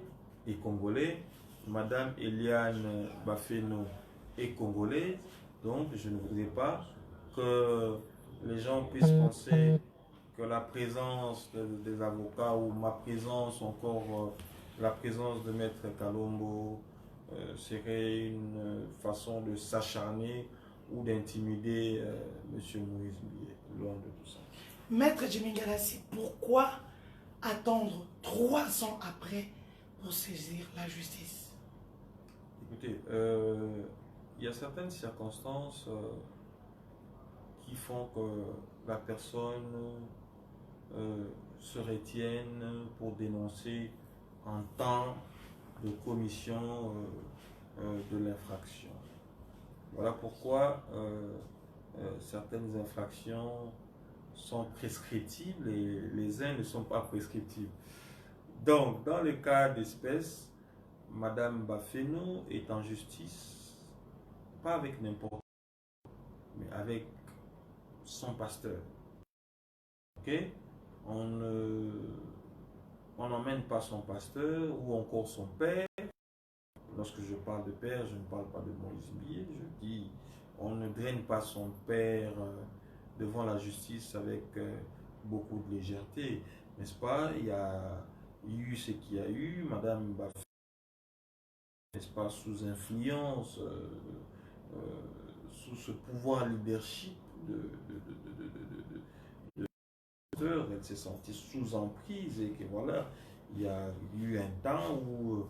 est congolais, Madame Eliane Bafeno est congolaise, donc je ne voudrais pas que les gens puissent penser que la présence des avocats ou ma présence, encore la présence de Maître Kalombo, serait une façon de s'acharner ou d'intimider Monsieur Moïse Mbiye, loin de tout ça. Maître Jimmy Galassi, pourquoi attendre 3 ans après pour saisir la justice? Écoutez, il y a certaines circonstances qui font que la personne se retienne pour dénoncer en temps de commission de l'infraction. Voilà pourquoi certaines infractions sont prescriptibles et les uns ne sont pas prescriptibles. Donc, dans le cas d'espèce, Madame Bafeno est en justice, pas avec n'importe qui, mais avec son pasteur. Ok? On n'emmène pas son pasteur ou encore son père. Lorsque je parle de père, je ne parle pas de Moïse Mbiye, je dis on ne draine pas son père devant la justice avec beaucoup de légèreté, n'est-ce pas? Il y a eu ce qu'il y a eu, Madame Bafeno, n'est-ce pas, sous influence, sous ce pouvoir leadership elle s'est sentie sous emprise et que voilà, il y a eu un temps où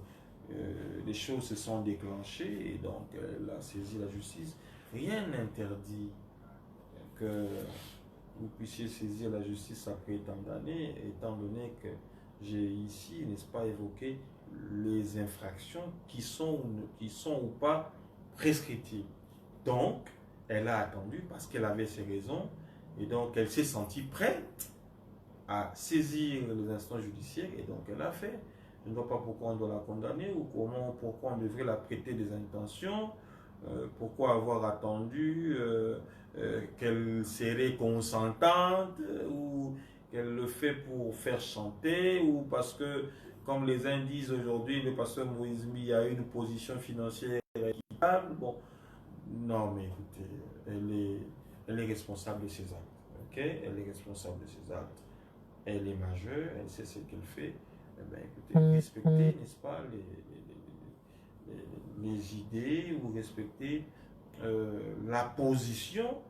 les choses se sont déclenchées et donc elle a saisi la justice. Rien n'interdit que vous puissiez saisir la justice après tant d'années, étant donné que j'ai ici, n'est-ce pas, évoqué les infractions qui sont ou pas prescriptibles. Donc, elle a attendu parce qu'elle avait ses raisons et donc elle s'est sentie prête à saisir les instances judiciaires et donc elle a fait. Je ne vois pas pourquoi on doit la condamner ou pourquoi on devrait la prêter des intentions, pourquoi avoir attendu qu'elle serait consentante ou qu'elle le fait pour faire chanter ou parce que, comme les uns disent aujourd'hui, le pasteur Moïse Mbiye a une position financière équitable. Bon, non mais écoutez, elle est responsable de ses actes. Ok, elle est responsable de ses actes. Elle est majeure, elle sait ce qu'elle fait. Eh bien, écoutez, respectez, n'est-ce pas, les idées ou respecter la position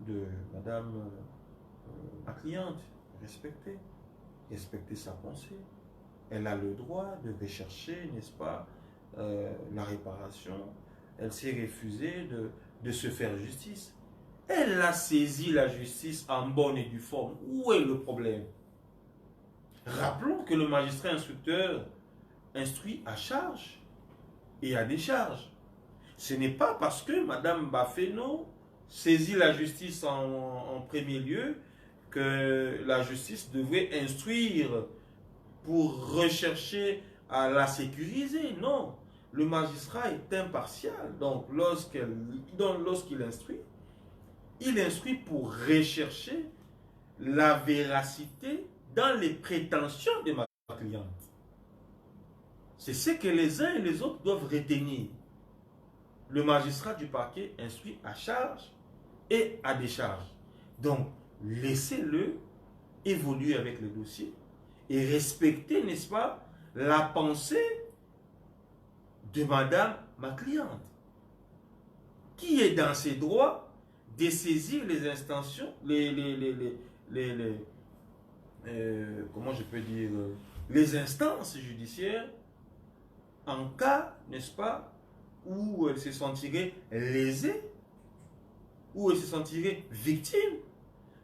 de Madame la cliente. Respecter sa pensée. Elle a le droit de rechercher, n'est-ce pas, la réparation. Elle s'est refusée de se faire justice. Elle a saisi la justice en bonne et due forme. Où est le problème? Rappelons que le magistrat instructeur instruit à charge et à décharge. Ce n'est pas parce que Madame Bafeno saisit la justice en premier lieu que la justice devrait instruire pour rechercher à la sécuriser. Non, le magistrat est impartial. Donc lorsqu'il instruit, il instruit pour rechercher la véracité dans les prétentions de ma cliente. C'est ce que les uns et les autres doivent retenir. Le magistrat du parquet instruit à charge et à décharge. Donc, laissez-le évoluer avec le dossier et respecter, n'est-ce pas, la pensée de madame, ma cliente, qui est dans ses droits de saisir les instantions, comment je peux dire, les instances judiciaires en cas, n'est-ce pas, où elle se sentirait lésée, où elle se sentirait victime.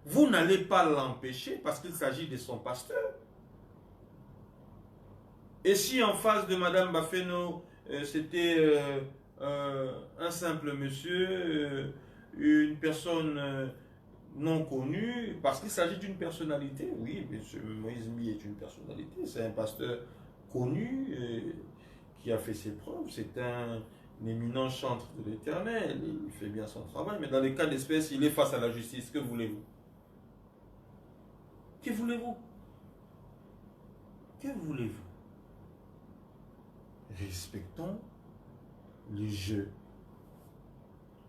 Vous n'allez pas l'empêcher parce qu'il s'agit de son pasteur. Et si en face de madame Bafeno, c'était un simple monsieur, une personne non connue, parce qu'il s'agit d'une personnalité, oui, M. Moïse Mbiye est une personnalité, c'est un pasteur connu qui a fait ses preuves, c'est un éminent chantre de l'Éternel, il fait bien son travail, mais dans les cas d'espèce, il est face à la justice. Que voulez-vous? Que voulez-vous? Que voulez-vous? Respectons le jeu.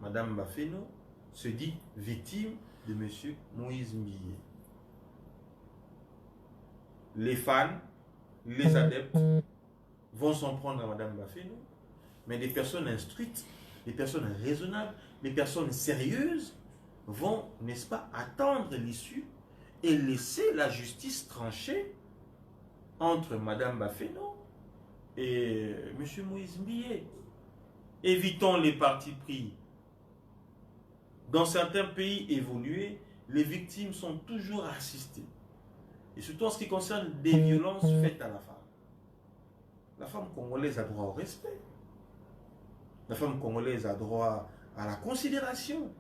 Madame Bafeno se dit victime de M. Moïse Mbiye. Les fans, les adeptes vont s'en prendre à Madame Bafeno, mais des personnes instruites, des personnes raisonnables, des personnes sérieuses vont, n'est-ce pas, attendre l'issue et laisser la justice trancher entre Madame Bafeno et M. Moïse Mbiye. Évitons les partis pris. Dans certains pays évolués, les victimes sont toujours assistées. Et surtout en ce qui concerne des violences faites à la femme. La femme congolaise a droit au respect. La femme congolaise a droit à la considération.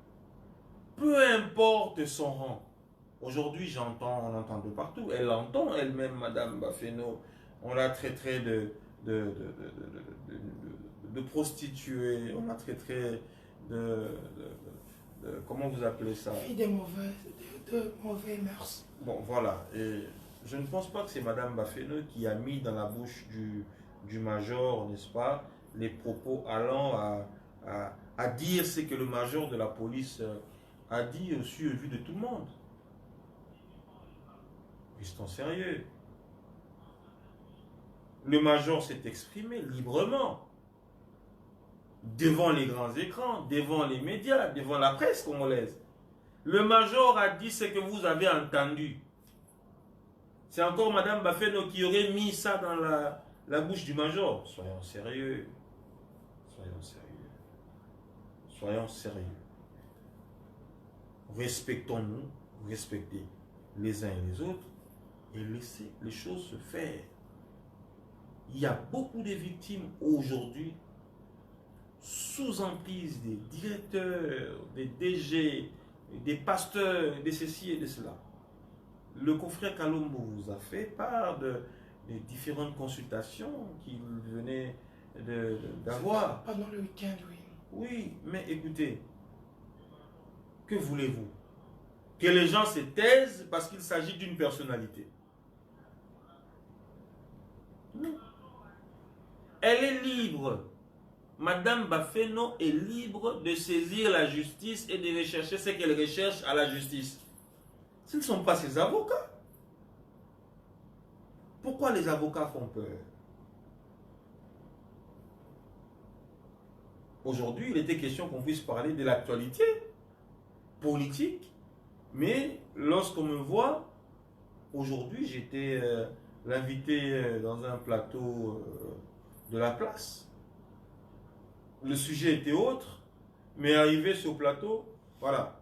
Peu importe son rang. Aujourd'hui, on entend de partout. Elle entend elle-même, Madame Bafeno. On la traiterait de prostituée. On la traiterait comment vous appelez ça? Fille de mauvais mœurs. Bon, voilà. Et je ne pense pas que c'est Madame Bafeno qui a mis dans la bouche du major, n'est-ce pas, les propos allant à dire ce que le major de la police a dit au su et vu de tout le monde. Restons sérieux. Le major s'est exprimé librement devant les grands écrans, devant les médias, devant la presse congolaise. Le major a dit ce que vous avez entendu. C'est encore Madame Bafeno qui aurait mis ça dans la bouche du major. Soyons sérieux. Soyons sérieux. Soyons sérieux. Respectons-nous, respectez les uns et les autres et laissez les choses se faire. Il y a beaucoup de victimes aujourd'hui sous emprise des directeurs, des DG, des pasteurs, de ceci et de cela. Le confrère Kalombo vous a fait part des différentes consultations qu'il venait d'avoir. Pendant le week-end, oui. Oui, mais écoutez, que voulez-vous? Que les gens se taisent parce qu'il s'agit d'une personnalité? Non. Elle est libre. Madame Bafeno est libre de saisir la justice et de rechercher ce qu'elle recherche à la justice. Ce ne sont pas ses avocats. Pourquoi les avocats font peur? Aujourd'hui, il était question qu'on puisse parler de l'actualité politique, mais lorsqu'on me voit, aujourd'hui, j'étais l'invité dans un plateau de la place. Le sujet était autre, mais arrivé sur le plateau, voilà,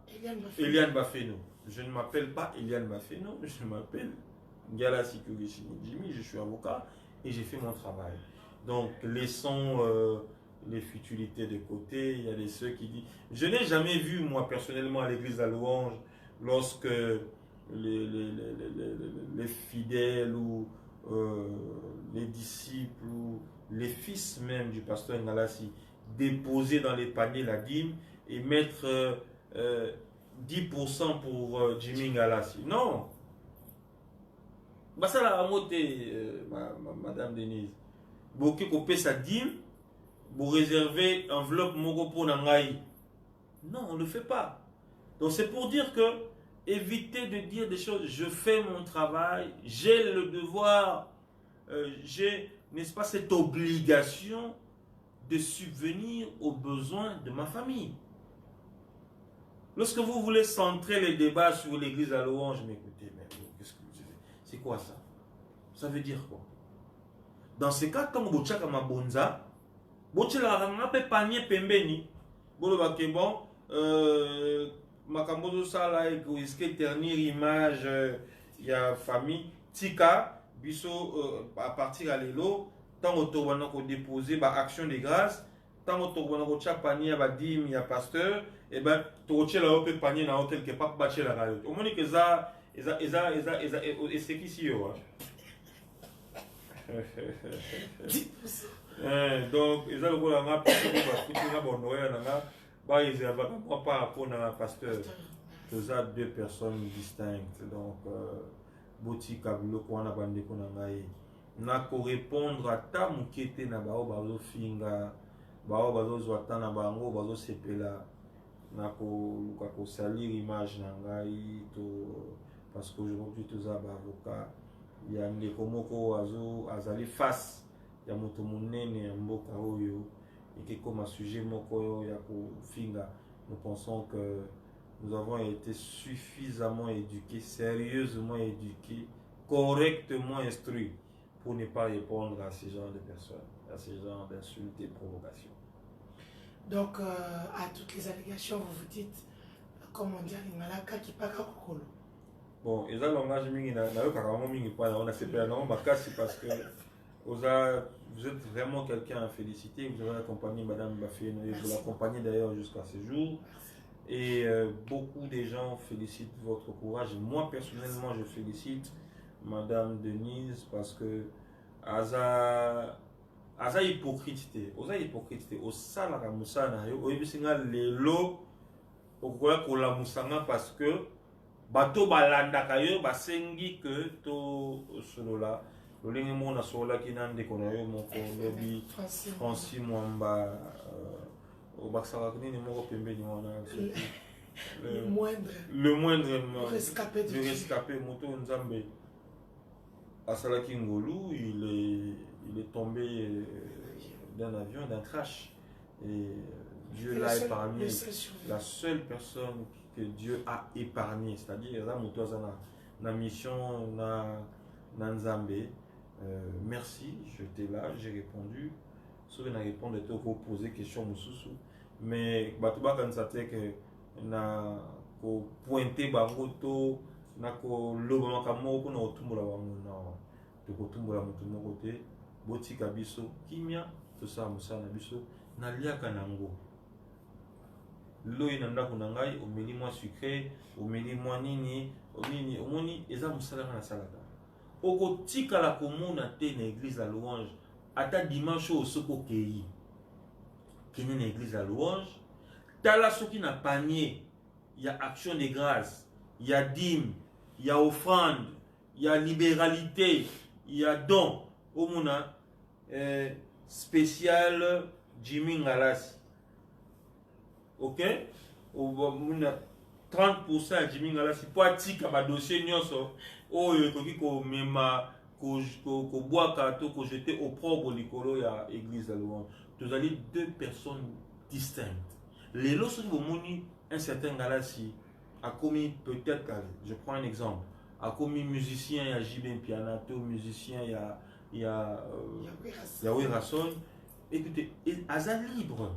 Eliane Bafeno. Je ne m'appelle pas Eliane Bafeno, je m'appelle Ngala Sikurishi Jimmy, je suis avocat et j'ai fait mon travail. Donc, laissons les futilités de côté. Il y a ceux qui disent... Je n'ai jamais vu, moi, personnellement, à l'église à Louange, lorsque les fidèles ou les disciples ou les fils même du pasteur Ngalassi déposer dans les paniers la dîme et mettre 10% pour Jimmy Ngalassi. Non. Bah ça la moté, Madame Denise. Beaucoup coupé sa dîme, vous réservez enveloppe moko pour Nangaï. Non, on ne le fait pas. Donc c'est pour dire que évitez de dire des choses. Je fais mon travail, j'ai le devoir, j'ai, n'est-ce pas, cette obligation de subvenir aux besoins de ma famille. Lorsque vous voulez centrer les débats sur l'église à louange, mais écoutez, qu'est-ce que vous dites? C'est quoi ça? Ça veut dire quoi? Dans ce cas, quand vous avez un bonza, vous avez un panier pembeni, vous avez bon, makambozo sala et ternir image, il y a famille, tika, biso à partir à l'élo, tant auto qu'on déposer action de grâce, tant auto qu'on a panier à dim, il y a pasteur, et ben tu as là un panier dans hôtel qui pas battu la radio. Au moins que ça, et c'est qui si yo. Donc, ils ont le rap, ils ont pas rapport à un pasteur. Ils ont deux personnes distinctes. Donc, Boti Kabilo, qu'on a bandé qu'on a gaï. N'a qu'à répondre à ta mouquette na bao bazo finga, bao bazo zoata na bango bazo sepela. N'a qu'à salir image na gaï parce qu'aujourd'hui tous avocat. Il y a des komoko azali face ya moto munene ya mboka oyo et comme un sujet moko ya ko finga. Nous pensons que nous avons été suffisamment éduqués, sérieusement éduqués, correctement instruits pour ne pas répondre à ce genre de personnes, à ce genre d'insultes et provocations. Donc à toutes les allégations vous vous dites comment dire Malaka qui pas kokolo. Bon, et ça, langage mingi na carrément mingi pas on a fait non parce que vous êtes vraiment quelqu'un à féliciter. Vous avez accompagné Madame Baféno et vous l'accompagnez d'ailleurs jusqu'à ce jour. Et beaucoup de gens félicitent votre courage. Moi personnellement, je félicite Madame Denise parce que Aza hypocrite, au salaka musana yo oyebisinga lelo okola kola musanga parce que bato balandaka yo basengi que to solola lolingi mona sola kinande kono yo moko lobi Francis Mwamba obakisaka nini moko pembeni wana le moindre rescapé moto nzambe asalaki ngolu il est tombé d'un avion, d'un crash et Dieu l'a épargné, la seule personne que Dieu a épargné, c'est-à-dire la mission na Nzambe. Merci, j'étais là, j'ai répondu. Ceux qui n'ont répondu, ils ont posé question mususu. Mais batuba quand ça fait que na ko pointer bangoto na ko loba makamo ko na otumbola bango na to ko tumbola mutu moko te botika biso kimia to sa musana biso na liaka nango. L'eau nanda kunangai omeli mwa sucré omeli mwa nini omoni eza musala na salaka oko tika la komona te na église la louange ata dimanche au soko kei kene na église la louange tala soki na panier il y a action de grâce il y a dîme il y a offrande il y a libéralité il y a don omona spécial Jimmy Ngalassi. Ok? 30% Jimmy Ngalassi pour attika ba dossier nyonso oyo koki ko mema ko boaka to ko jeter au propre likolo ya église la louange. Vous avez deux personnes distinctes. Les lorsque vous moni un certain Ngalassi a commis peut-être, je prends un exemple, a commis musicien il y a Jibin Pianato, musicien il y a Yahweh Rasson. Écoutez, Aza libre.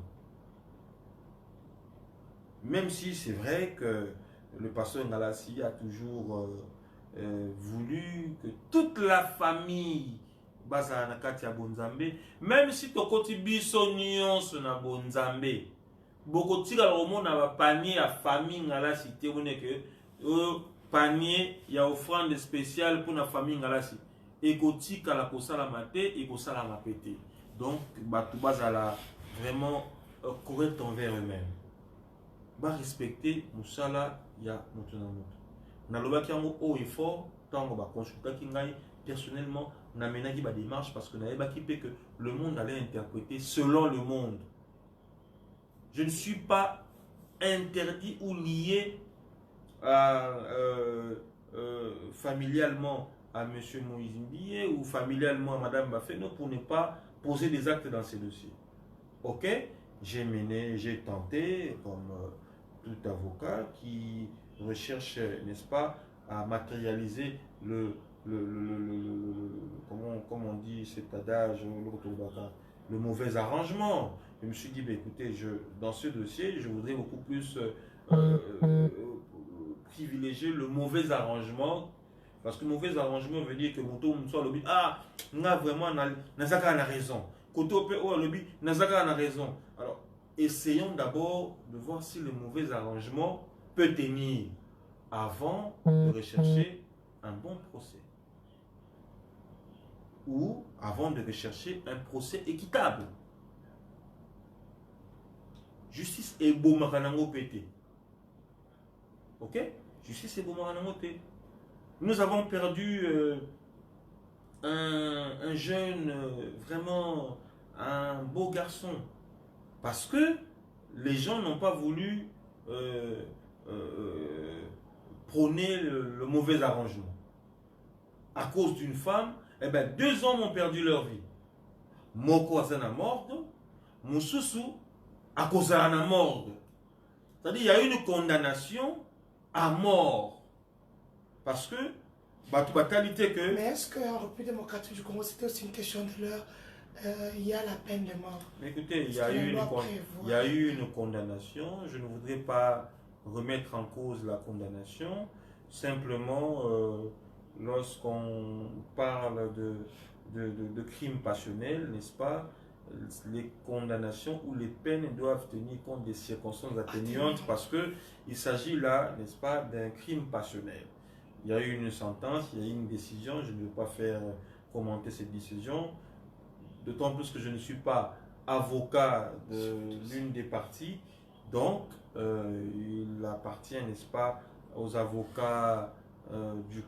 Même si c'est vrai que le pasteur Ngalassi a toujours voulu que toute la famille basa na kati ya bonzambe, même si tokoti biso nyonso na bonzambe, boko tika lomo na ba panier ya famille Ngalassi te mone que panier ya offrande spéciale pour la famille Ngalassi et kotika la kosala maté et kosala mapete. Donc batu bazala vraiment correct envers eux-mêmes. va respecter Moussala, il y a Motonamoto. Nalobaki yango haut et fort, tango ba consultaki ngai personnellement, namenaki ba démarche parce que nayebaki pe que le monde allait interpréter selon le monde. Je ne suis pas interdit ou lié familialement à M. Moïse Mbiye ou familialement à Mme Bafeno pour ne pas poser des actes dans ces dossiers. Ok, j'ai tenté, comme tout avocat qui recherche, n'est-ce pas, à matérialiser comment on dit cet adage, le mauvais arrangement. Je me suis dit, bah, écoutez, dans ce dossier, je voudrais beaucoup plus privilégier le mauvais arrangement. Parce que mauvais arrangement veut dire que mon tour soit le but. Ah, on a vraiment Nazaka a raison. Koto P.O. le but, Nazaka a raison. Alors, essayons d'abord de voir si le mauvais arrangement peut tenir avant de rechercher un bon procès. Ou avant de rechercher un procès équitable. Justice est beau maranango pété. Ok? Justice est beau maranango pété. Nous avons perdu un jeune, vraiment un beau garçon. Parce que les gens n'ont pas voulu prôner le mauvais arrangement. À cause d'une femme, eh ben, 2 hommes ont perdu leur vie. Moko azana morgue, Moussousou à cause de la mort. C'est-à-dire, il y a une condamnation à mort. Parce que, fatalité que... Mais est-ce qu'en République démocratique du Congo, c'était aussi une question de l'heure, il y a la peine de mort? Mais écoutez, il y a eu une condamnation. Je ne voudrais pas remettre en cause la condamnation. Simplement, lorsqu'on parle de crimes passionnels, n'est-ce pas, les condamnations ou les peines doivent tenir compte des circonstances atténuantes parce qu'il s'agit là, n'est-ce pas, d'un crime passionnel. Il y a eu une sentence, il y a eu une décision, je ne vais pas faire commenter cette décision, d'autant plus que je ne suis pas avocat de l'une des parties, donc il appartient, n'est-ce pas, aux avocats du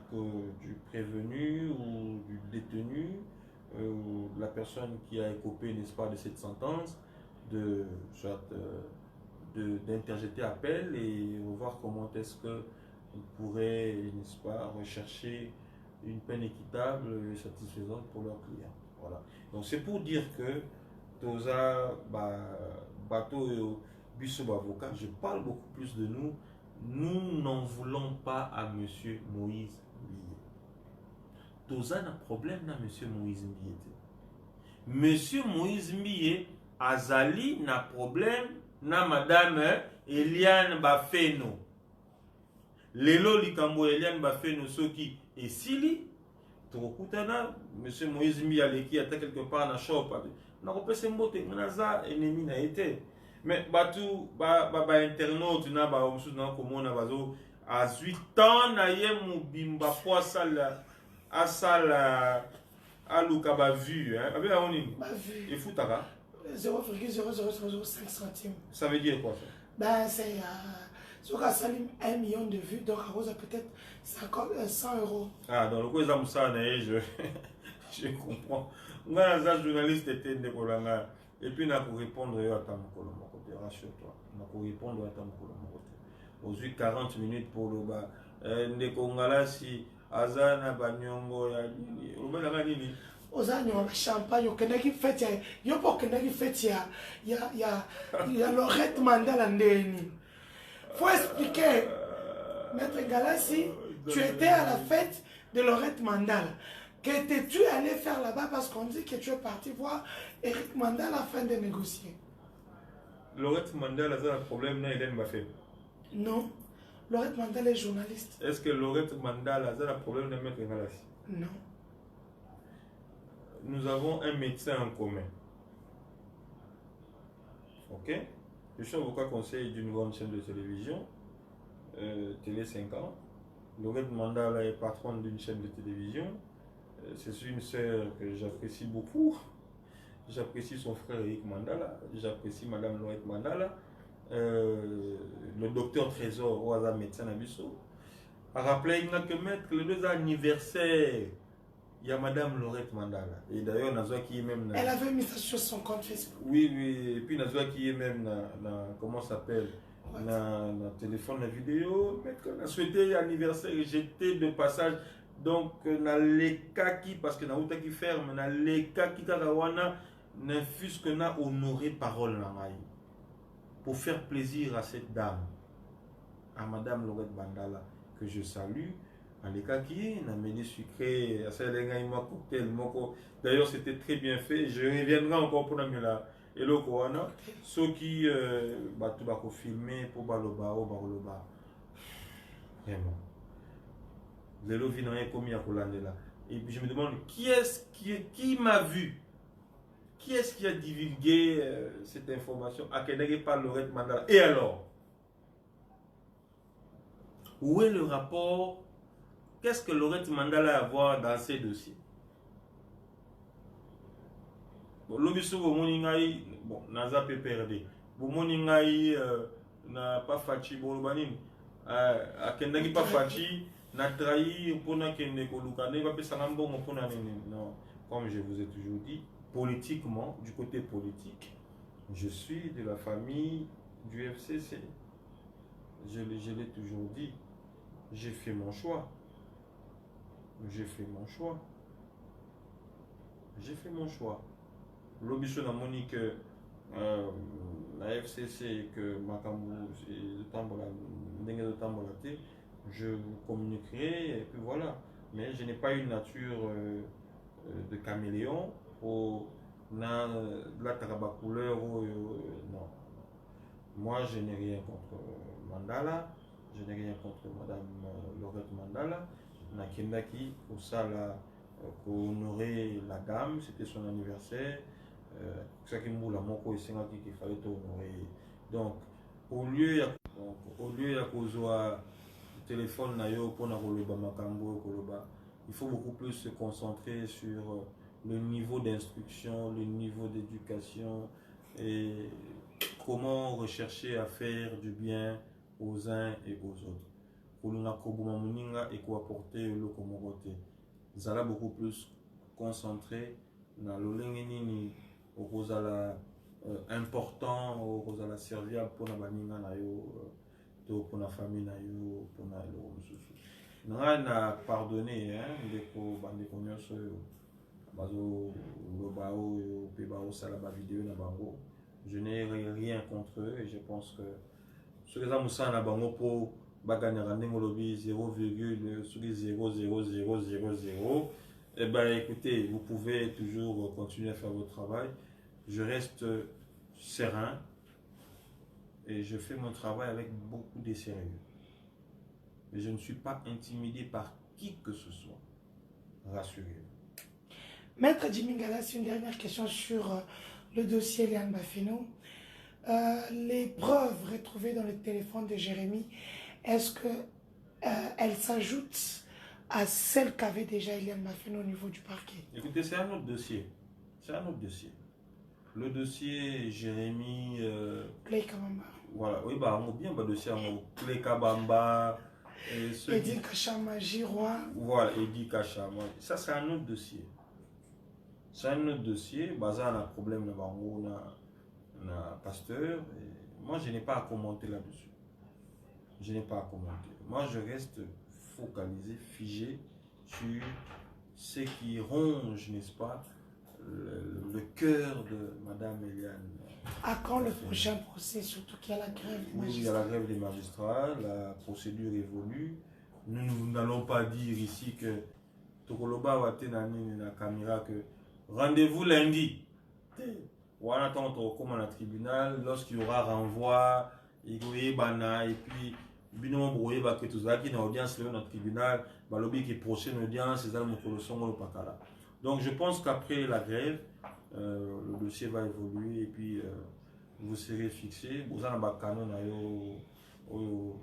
prévenu ou du détenu, la personne qui a écopé, n'est-ce pas, de cette sentence, d'interjeter appel et voir comment est-ce que on pourrait, n'est-ce pas, rechercher une peine équitable et satisfaisante pour leurs clients. Voilà. Donc c'est pour dire que Toza, Bateau et Bissou avocat, je parle beaucoup plus de nous. Nous n'en voulons pas à M. Moïse Mbiye. Toza n'a problème na M. Moïse Mbiye. M. Moïse Mbiye azali na problème na Madame Eliane Bafeno. Lelo likambo Eliane Bafeno soki esili tokutana M. Moïse Mbiye aleki ata quelque part na shop na kopesa mbote naza ennemi na été. Mais batu ba internaute na ba musu na komona bazo a 8 ans na ye mubimba po asala aluka ba vu hein avec la nini ba vu et foutaka 0,00005 centimes. Ça veut dire quoi ça? Ben c'est sur un salim 1 million de vues, donc à cause peut-être 100 €. Ah dans le coup ça musa na je comprends. Moi un journaliste était de Kolanga et puis na pour répondre à ta mokolo moko te rassure-toi. Na pour répondre à ta mokolo moko te. Aux 40 minutes pour le bas ndeko ngala si azana banyongo ya nini. Obela nini? Ozani wa champagne okendaki fête ya yo po okendaki fête ya Lorette Mandala ndeni. Faut expliquer Maître Galassi, tu étais à la fête de Lorette Mandala. Qu'étais-tu allé faire là-bas parce qu'on dit que tu es parti voir Eric Mandala afin de négocier? Lorette Mandala a un problème na Hélène Bafé? Non. Lorette Mandala est journaliste. Est-ce que Lorette Mandala a un problème de Maître Galassi? Non. Nous avons un médecin en commun. Ok? Je suis avocat conseiller d'une grande chaîne de télévision, Télé 5 ans. Lorette Mandala est patronne d'une chaîne de télévision. C'est une sœur que j'apprécie beaucoup. J'apprécie son frère Eric Mandala. J'apprécie Madame Lorette Mandala. Le docteur Trésor, ou un médecin Nabiso, a rappelé que mettre le 2 anniversaire, il y a Madame Laurette Mandala. Et d'ailleurs, Nazwa qui est même. Elle avait mis ça sur son compte Facebook. Oui, oui. Et puis Nazwa qui est même comment ça s'appelle? Dans téléphone, la vidéo. Mais qu'on a souhaité anniversaire, j'étais de passage. Donc, dans les cas qui, parce que dans les qui ferme, dans les cas qui ne fût-ce que n'a honoré parole pour faire plaisir à cette dame, à Madame Laurette Mandala, que je salue. D'ailleurs, c'était très bien fait. Je reviendrai encore pour la et le Koana. Ceux qui filmer pour Baloba ou Baroloba. Vraiment. Les lovis n'ont rien commis à Kolandela. Et puis je me demande qui m'a vu? Qui est-ce qui a divulgué cette information à Kenege par Laurette Mandala? Et alors? Où est le rapport? Qu'est-ce que Laurette Mandala a à voir dans ces dossiers? Bon, l'obiso Moningaï, bon, Naza PPRD. Moningaï n'a pas fachi Bolobanin. A Kendagi pas fachi, n'a trahi pour n'a Kende Kolukane, va passer un bon pour non. Comme je vous ai toujours dit, politiquement, du côté politique, je suis de la famille du FCC. Je l'ai toujours dit. J'ai fait mon choix. J'ai fait mon choix. J'ai fait mon choix. L'obisson a moni que la FCC que Makambu je vous communiquerai et puis voilà. Mais je n'ai pas une nature de caméléon ou la taraba couleur non. Moi je n'ai rien contre Mandala. Je n'ai rien contre Madame Laurette Mandala. Nakendaki, pour ça, pour honorer la dame, c'était son anniversaire. Ça qui m'a dit qu'il fallait honorer. Donc, au lieu de le téléphone, il faut beaucoup plus se concentrer sur le niveau d'instruction, le niveau d'éducation et comment rechercher à faire du bien aux uns et aux autres. Pour nous et pour apporter le communauté. Nous allons beaucoup plus concentrer dans le lengeni au rosala important, au rosala serviable pour la baninga na yo, pour la famille na yo, pour la lomususu. Nous avons pardonné, ndeko bandeko nyonso bazo lobao yo pe bao sala ba vidéo na bango. Je n'ai rien contre eux et je pense que ce que ça moussa na bango pour Baganera Nengolobi 0,00000. Eh bien écoutez, vous pouvez toujours continuer à faire votre travail. Je reste serein et je fais mon travail avec beaucoup de sérieux. Mais je ne suis pas intimidé par qui que ce soit. Rassurez-vous. Maître Jimmy Galas, une dernière question sur le dossier Eliane Bafino. Les preuves retrouvées dans le téléphone de Jérémy, est-ce qu'elles s'ajoutent à celles qu'avait déjà Eliane Bafino au niveau du parquet? Écoutez, c'est un autre dossier. C'est un autre dossier. Le dossier Jérémy... Play Kabamba. Voilà, oui, bah, on a bien le dossier Play Kabamba. Edi Kachama, Giroir. Voilà, Edi Kachama. Ça, c'est un autre dossier. C'est un autre dossier. Basé sur un problème de Bango, on a pasteur. Et moi, je n'ai pas à commenter là-dessus. Je n'ai pas à commenter. Moi, je reste focalisé, figé sur ce qui ronge, n'est-ce pas, le cœur de Madame Eliane. À quand le prochain procès, surtout qu'il y a la grève des magistrats? Oui, il y a la grève des magistrats, la procédure évolue. Nous n'allons pas dire ici que Tokoloba va tenir la caméra que rendez-vous lundi. On attend comme à tribunal, lorsqu'il y aura renvoi, et puis binom broyé que tout ça qui est en audience dans notre tribunal, balobi qui prochaine audience, c'est dans le colossal au Pakala. Donc je pense qu'après la grève, le dossier va évoluer et puis vous serez fixé. Vous avez un canon au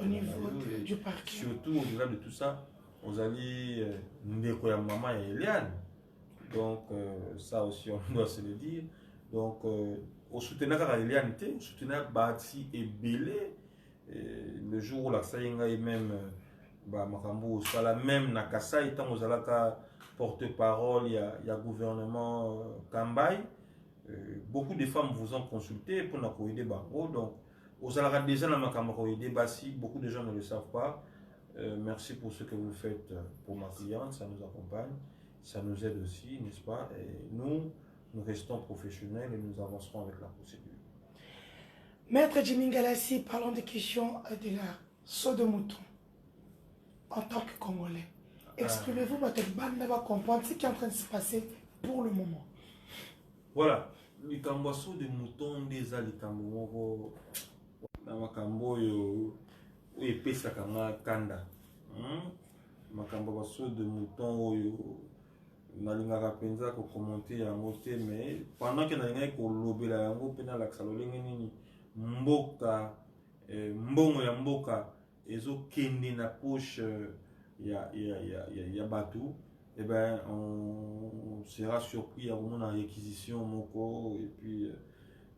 niveau du parquet. Surtout au-delà de tout ça, vous allez Ndeko maman et Eliane. Donc ça aussi on doit se le dire. Donc au soutenir la réalité, au soutenir Bati et Belé, le jour où la Saïnga et même Makambo, Sala même Nakasa, étant aux Alaka porte-parole, il y a gouvernement Kambay, beaucoup de femmes vous ont consulté pour nous aider Bango, donc aux Alaka déjà dans Makambo aider Bassi, beaucoup de gens ne le savent pas. Merci pour ce que vous faites pour ma cliente, ça nous accompagne, ça nous aide aussi, n'est-ce pas? Et nous restons professionnels et nous avancerons avec la procédure. Maître Jimmy Galassi, parlons des questions de la saut de mouton. En tant que Congolais, exprimez-vous votre bande va comprendre ce qui est en train de se passer pour le moment. Voilà, les camboisseaux de mouton des alikambo, dans ma cambo et pesa kanga kanda. Makambo de mouton nalingaka penza ko commenter yango te, mais pendant que nalingaka ko lobela yango pena la ksalolenge nini mboka mbongo ya mboka ezo kende na poche ya bateau, et ben on sera surpris à mon réquisition moko, et puis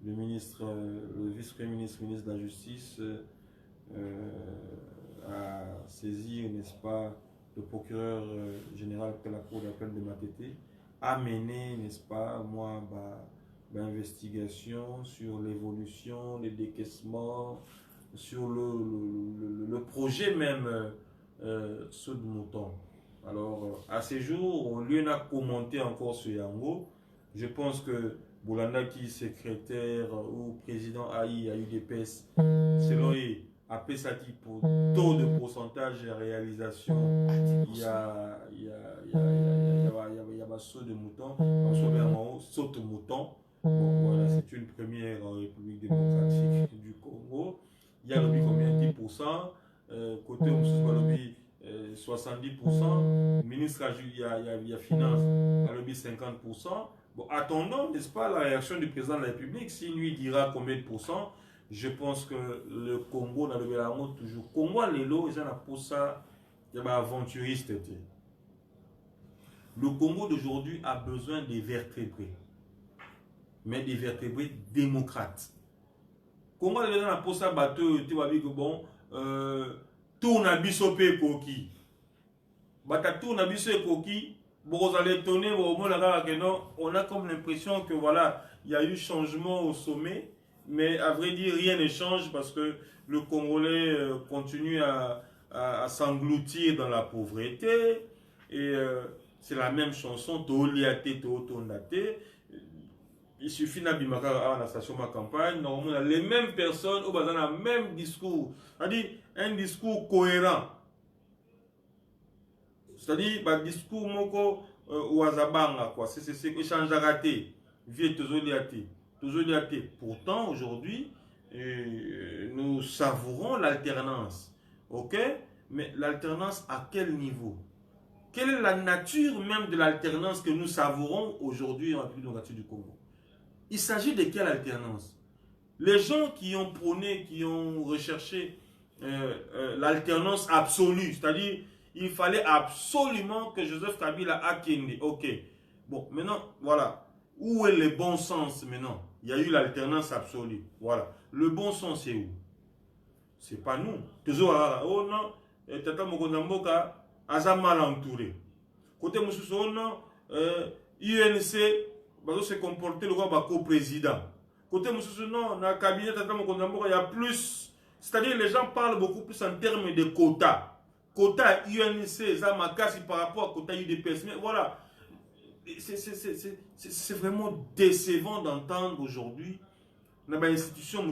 le ministre, le vice-premier ministre, ministre de la Justice a saisi, n'est-ce pas, le procureur général de la Cour d'appel de Matete, a mené, n'est-ce pas, moi, investigation sur l'évolution, les décaissements, sur le projet même ceux de mouton. Alors, à ces jours, on lui a commenté encore sur Yango. Je pense que Boulanda, qui est secrétaire ou président AI, UDPS, selon lui, a Pesati pour taux de pourcentage de réalisation, il y a saut de mouton, saut de mouton. Bon, voilà, c'est une première République démocratique du Congo. Il y a le combien 10%, côté 70%, ministre il y a finance, il y a 50%. Bon, attendons, n'est-ce pas, la réaction du président de la République, s'il lui dira combien de pourcents. Je pense que le Congo, dans le Bélarmo, toujours. Congo, les lots, ils ont pour ça, il y a des aventuristes. Le Congo d'aujourd'hui a besoin des vertébrés, mais des vertébrés démocrates. Congo, les gens pour ça, bateau, tu vois, bon, tourne à Bissopé Koki. Bata tourne à Bissopé Koki. Bon, vous allez étonner, on a comme l'impression que voilà, il y a eu changement au sommet. Mais à vrai dire, rien ne change parce que le Congolais continue à s'engloutir dans la pauvreté. Et c'est la même chanson, Toliate, Tondate. Il suffit d'abimaka à la station de ma campagne. Normalement, les mêmes personnes ont le même discours. C'est-à-dire un discours cohérent. C'est-à-dire un discours moko ouazabanga, quoi. C'est échange à rater. Vieux Toliate. Pourtant, aujourd'hui, nous savourons l'alternance. Ok? Mais l'alternance à quel niveau? Quelle est la nature même de l'alternance que nous savourons aujourd'hui en République démocratique du Congo? Il s'agit de quelle alternance? Les gens qui ont prôné, qui ont recherché l'alternance absolue, c'est-à-dire il fallait absolument que Joseph Kabila akende. Ok. Bon, maintenant, voilà. Où est le bon sens maintenant? Il y a eu l'alternance absolue. Voilà. Le bon sens, c'est où? C'est pas nous. Toujours, oh non, Tata Mokonamboka, Aza mal entouré. Côté Moussous, oh non, UNC, va se comporter le roi co-président. Côté Moussous, non, dans le cabinet Tata Mokonamboka, il y a plus. C'est-à-dire, les gens parlent beaucoup plus en termes de quotas. Quota UNC, Zamakasi par rapport à quota UDPS. Mais voilà. C'est vraiment décevant d'entendre aujourd'hui dans l'institution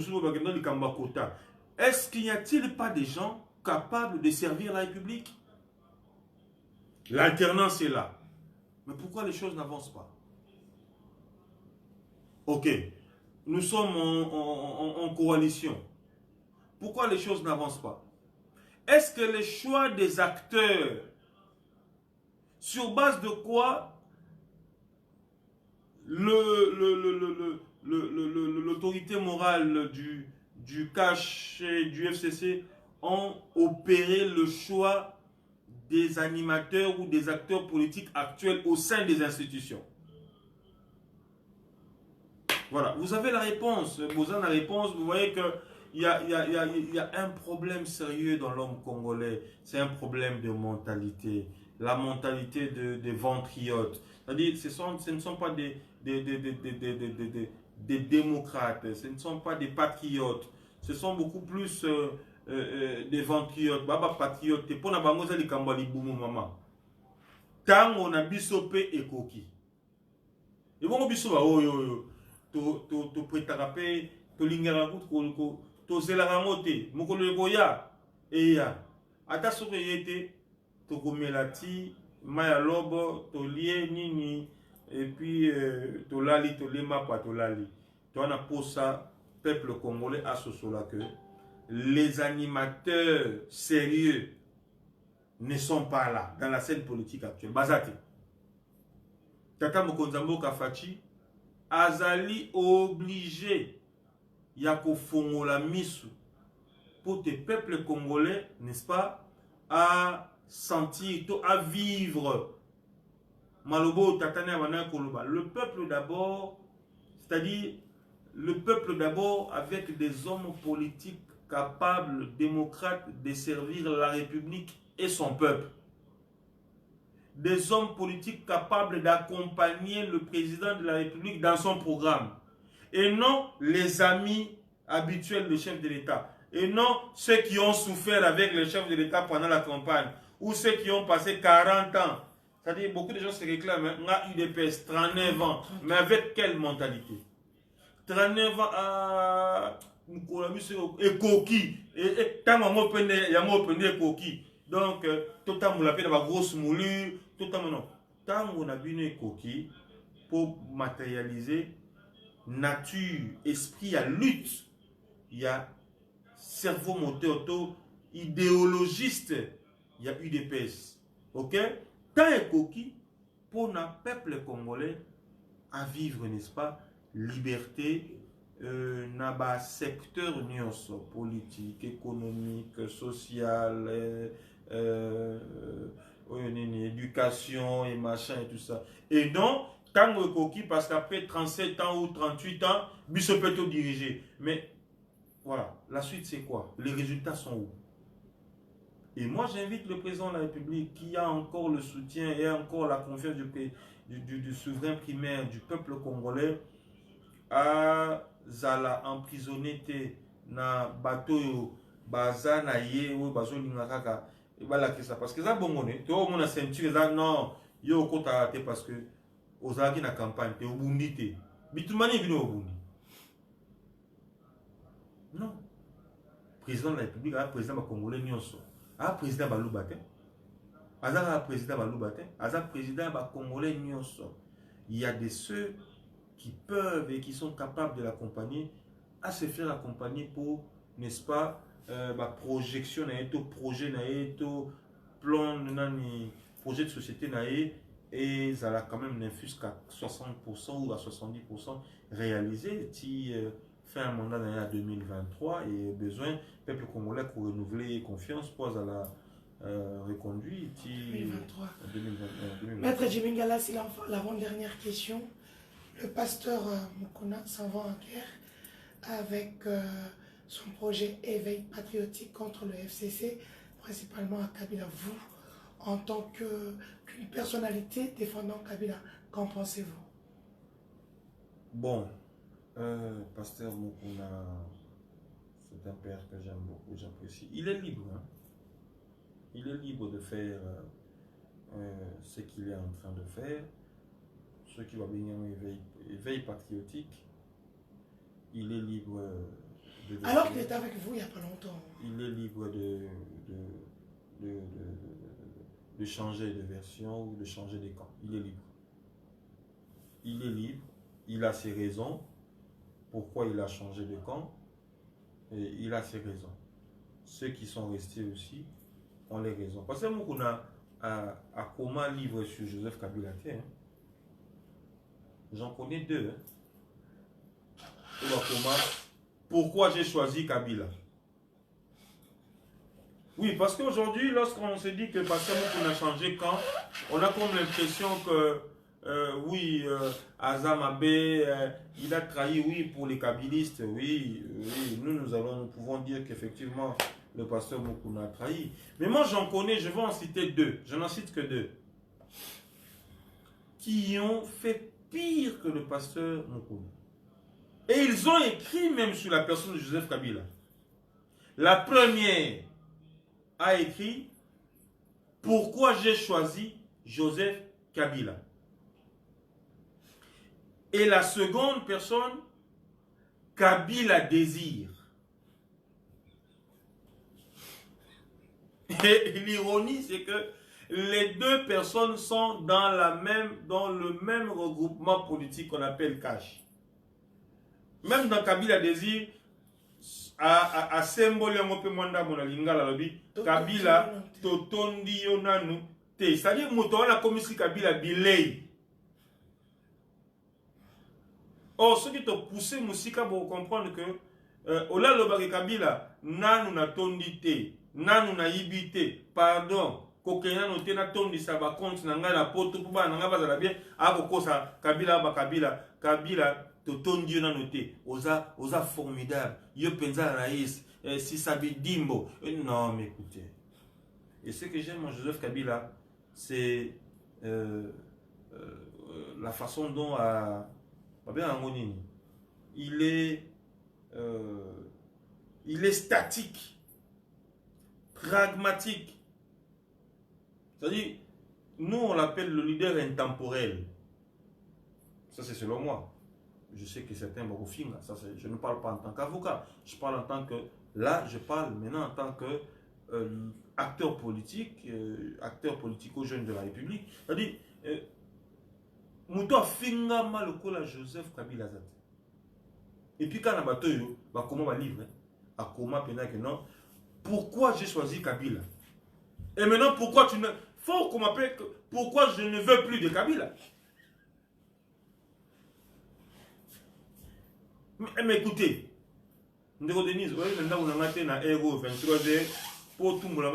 Est-ce qu'il n'y a-t-il pas des gens capables de servir la République? L'alternance est là. Mais pourquoi les choses n'avancent pas? Ok, nous sommes en coalition. Pourquoi les choses n'avancent pas? Est-ce que les choix des acteurs, sur base de quoi l'autorité morale du CACH et du FCC ont opéré le choix des animateurs ou des acteurs politiques actuels au sein des institutions? Voilà, vous avez la réponse. Vous avez la réponse. Vous voyez qu'il y a un problème sérieux dans l'homme congolais. C'est un problème de mentalité. La mentalité des ventriotes. C'est-à-dire, ce ne sont pas des démocrates. Ce ne sont pas des patriotes. Ce sont beaucoup plus des ventriotes. Baba patriote. Pour na bango za likamba libumu mama. Tango na biso pe ekoki. Et bon biso ba oyo to pretaka pe to lingera ko to zelaka ngote mokolo ekoya eya ata soki yete to komela ti maya lobo to lie nini et puis to lali to lema pa to lali to ana posa peuple congolais a sosola que les animateurs sérieux ne sont pas là dans la scène politique actuelle. Bazate. Tata Mokonzambo Kafachi azali obligé ya kofongola misu pour tes peuples congolais, n'est-ce pas, à sentir, à vivre. Malobo Tatane Wana Koloba. Le peuple d'abord, c'est-à-dire le peuple d'abord avec des hommes politiques capables, démocrates, de servir la République et son peuple. Des hommes politiques capables d'accompagner le président de la République dans son programme. Et non les amis habituels du chef de l'État. Et non ceux qui ont souffert avec le chef de l'État pendant la campagne. Ou ceux qui ont passé 40 ans. C'est-à-dire, beaucoup de gens se réclament. On a UDPS, 39 ans. Mais avec quelle mentalité? 39 ans à... Et coquille. Et tant qu'on a coquille. Donc, tout le monde a fait de la grosse moulure. Tout le monde. Tant qu'on a vu coquille pour matérialiser nature, esprit à lutte. Il y a cerveau moteur, idéologiste. Il y a UDPS. Ok? Tant et coquille pour un peuple congolais à vivre, n'est-ce pas? Liberté. Naba secteur nyonso politique, économique, social, éducation et machin et tout ça. Et non, tant que coquille, parce qu'après 37 ans ou 38 ans, Bissot peut tout diriger. Mais voilà, la suite c'est quoi? Les résultats sont où? Et moi j'invite le président de la République qui a encore le soutien et encore la confiance du souverain primaire, du peuple congolais, à zala emprisonné na bateau baza na ye ou bazo lingaka et bala ça parce que ça bongone to mon ceinture ça non yo kota te parce que ozaki na campagne te obundi te bitumani bino obundi non président de la République a président congolais nyonso a président balubate azaka président balubate azaka président ba congolais nyonso. Il y a des ceux qui peuvent et qui sont capables de l'accompagner à se faire accompagner pour, n'est-ce pas, projection, projet, plan, projet de société, et ça a quand même n'infuse qu'à 60% ou à 70% réalisé. Qui fait un mandat dans l'année 2023 et besoin, peuple congolais pour renouveler confiance, pour à la reconduit. 2023. Maître Djimingala, c'est l'avant-dernière question. Le pasteur Mokona s'en va en guerre avec son projet Éveil patriotique contre le FCC, principalement à Kabila. Vous, en tant qu'une personnalité défendant Kabila, qu'en pensez-vous? Bon, pasteur Mokona, c'est un père que j'aime beaucoup, j'apprécie. Il est libre. Hein? Il est libre de faire ce qu'il est en train de faire. Ce qui va venir éveil patriotique, il est libre de... Alors qu'il était avec vous il n'y a pas longtemps. Il est libre de changer de version ou de changer de camp. Il est libre. Il est libre. Il a ses raisons. Pourquoi il a changé de camp. Et il a ses raisons. Ceux qui sont restés aussi ont les raisons. Parce que nous, on a comment un livre sur Joseph Kabila. Hein? J'en connais deux. Hein. Pourquoi j'ai choisi Kabila? Oui, parce qu'aujourd'hui, lorsqu'on se dit que parce qu'on a changé quand, on a comme l'impression que oui, Azam Abe, il a trahi, oui, pour les kabylistes, oui, oui. Nous pouvons dire qu'effectivement, le pasteur Moukouna a trahi. Mais moi, j'en connais, je vais en citer deux, je n'en cite que deux, qui ont fait pire que le pasteur Moukouna. Et ils ont écrit même sur la personne de Joseph Kabila. La première a écrit « Pourquoi j'ai choisi Joseph Kabila ?» Et la seconde personne, « Kabila désire ». Et l'ironie, c'est que les deux personnes sont dans le même regroupement politique qu'on appelle Cash. Même dans Kabila désire, à symbole ngope mwanda mona lingala lobi Kabila totondi yonanu te, c'est-à-dire moto wana komisi Kabila bilei. Or ceux qui te poussé musika pour comprendre que ola lobaki Kabila nanu na tondi te, nanu na yibite, pardon, kokena no te na tondi sa ba compte na nga na poto pour ba na nga bazala bien akokosa Kabila ba Kabila totondi na noté, oza formidable, yo penza raïs, si ça dimbo. Non, mais écoutez. Et ce que j'aime en Joseph Kabila, c'est la façon dont il est statique, pragmatique. C'est-à-dire, nous on l'appelle le leader intemporel. Ça c'est selon moi. Je sais que certains vont finir. Je ne parle pas en tant qu'avocat. Je parle en tant que... Là, je parle maintenant en tant que acteur politique aux jeunes de la République. C'est-à-dire, Mouto a finga mal le col à Joseph Kabila. Et puis quand on a battu, comment on va livrer? À comment pénal que non? Pourquoi j'ai choisi Kabila? Et maintenant, pourquoi tu ne... Faut qu'on m'appelle... Pourquoi je ne veux plus de Kabila? Mais écoutez, Ndeko Denise, vous voyez, maintenant, on a maté na Ego 23h pour tout le monde.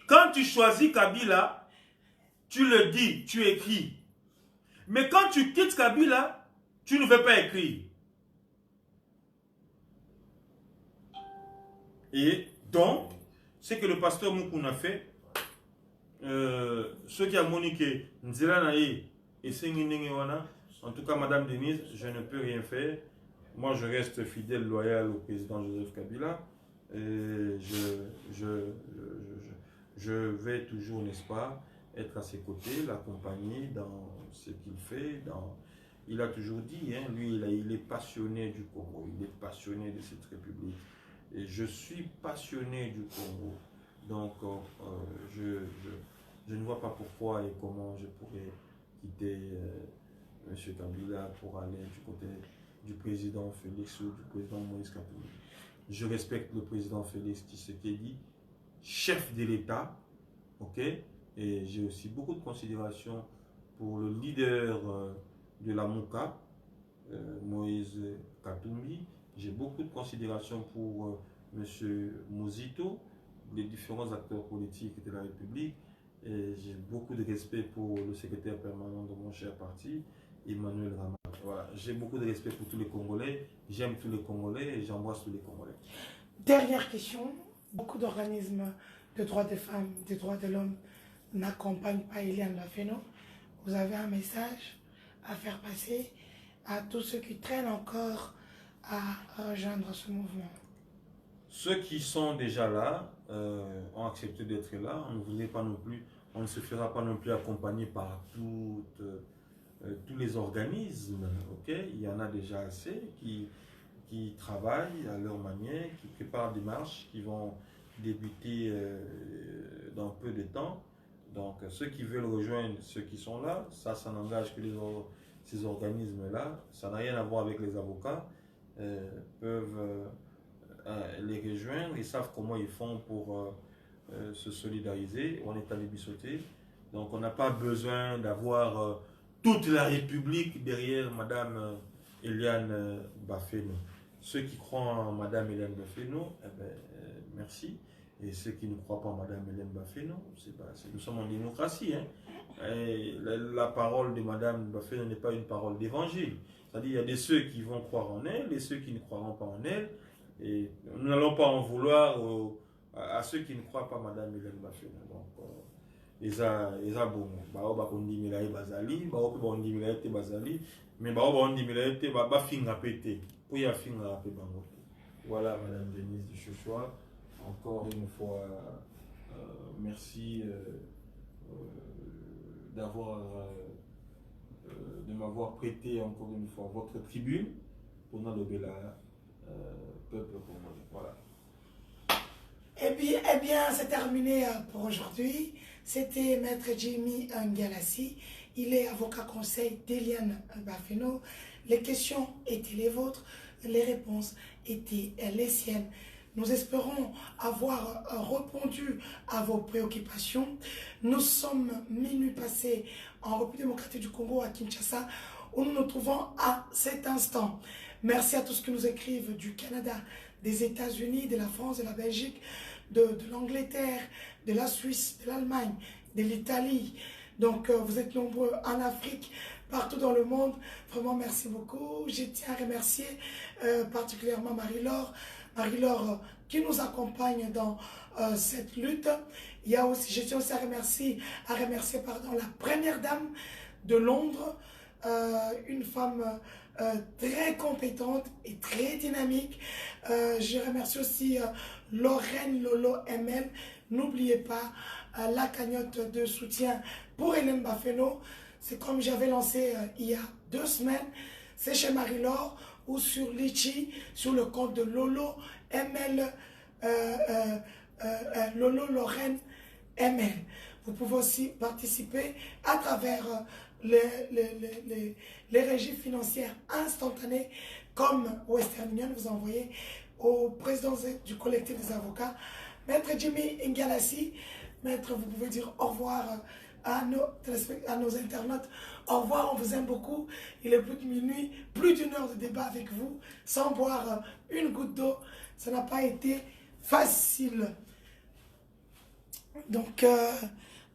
Quand tu choisis Kabila, tu le dis, tu écris. Mais quand tu quittes Kabila, tu ne veux pas écrire. Et donc, ce que le pasteur Moukouna a fait, ceux qui ont moniqué Nzela Naye et Senginewana, en tout cas, Madame Denise, je ne peux rien faire. Moi, je reste fidèle, loyal au président Joseph Kabila. Et je vais toujours, n'est-ce pas, être à ses côtés, l'accompagner dans ce qu'il fait. Il a toujours dit, hein, lui, il est passionné du Congo, il est passionné de cette république. Et je suis passionné du Congo. Donc, je ne vois pas pourquoi et comment je pourrais quitter... M. Kabila pour aller du côté du président Félix ou du président Moïse Katumbi. Je respecte le président Félix Tshisekedi, chef de l'État, ok? Et j'ai aussi beaucoup de considération pour le leader de la Mouka, Moïse Katumbi. J'ai beaucoup de considération pour M. Mozito, les différents acteurs politiques de la République. Et j'ai beaucoup de respect pour le secrétaire permanent de mon cher parti, Emmanuel Rama. Voilà. J'ai beaucoup de respect pour tous les Congolais, j'aime tous les Congolais et j'embrasse tous les Congolais. Dernière question, beaucoup d'organismes de droits des femmes, des droits de l'homme n'accompagnent pas Eliane Bafeno. Vous avez un message à faire passer à tous ceux qui traînent encore à rejoindre ce mouvement? Ceux qui sont déjà là ont accepté d'être là. On ne voulait pas non plus, on ne se fera pas non plus accompagner par tous les organismes, ok? Il y en a déjà assez qui travaillent à leur manière, qui préparent des marches qui vont débuter dans peu de temps. Donc ceux qui veulent rejoindre ceux qui sont là, ça n'engage que ces organismes-là, ça n'a rien à voir avec les avocats, peuvent les rejoindre, ils savent comment ils font pour se solidariser. On est allé bissoter, donc on n'a pas besoin d'avoir... toute la République derrière Madame Eliane Bafeno. Ceux qui croient en Madame Eliane Bafeno, merci. Et ceux qui ne croient pas en Madame Hélène Bafeno, nous sommes en démocratie. Hein. Et la parole de Madame Bafeno n'est pas une parole d'évangile. C'est-à-dire il y a des ceux qui vont croire en elle et ceux qui ne croiront pas en elle. Et nous n'allons pas en vouloir à ceux qui ne croient pas Madame Hélène Bafeno. Donc, ils ont bon. Bah, on dit Milaï Bazali, on dit Milaï Bazali, mais on dit Milaï Bafinga pété. Pour y finga pété. Voilà, Madame Denise de Chouchoua. Encore une fois, merci de m'avoir prêté encore une fois votre tribune pour notre peuple congolais. Voilà. Eh bien, c'est terminé pour aujourd'hui. C'était Maître Jimmy Ngalassi. Il est avocat conseil d'Eliane Bafeno. Les questions étaient les vôtres, les réponses étaient les siennes. Nous espérons avoir répondu à vos préoccupations. Nous sommes minuit passé en République démocratique du Congo à Kinshasa, où nous nous trouvons à cet instant. Merci à tous qui nous écrivent du Canada, des États-Unis, de la France, de la Belgique, de l'Angleterre, de la Suisse, de l'Allemagne, de l'Italie. Donc vous êtes nombreux en Afrique, partout dans le monde. Vraiment merci beaucoup. Je tiens à remercier particulièrement Marie-Laure. Marie-Laure qui nous accompagne dans cette lutte. Il y a aussi, je tiens aussi à remercier la première dame de Londres, une femme très compétente et très dynamique. Je remercie aussi Lorraine Lolo ML. N'oubliez pas la cagnotte de soutien pour Hélène Bafeno. C'est comme j'avais lancé il y a 2 semaines. C'est chez Marie-Laure ou sur Litchi, sur le compte de Lolo ML, Lolo Lorraine ML. Vous pouvez aussi participer à travers les régies financières instantanées comme Western Union. Vous envoyez au président du collectif des avocats, Maître Jimmy Ngalassi. Maître, vous pouvez dire au revoir à nos internautes. Au revoir, on vous aime beaucoup. Il est plus de minuit, plus d'1 heure de débat avec vous, sans boire une goutte d'eau. Ça n'a pas été facile. Donc,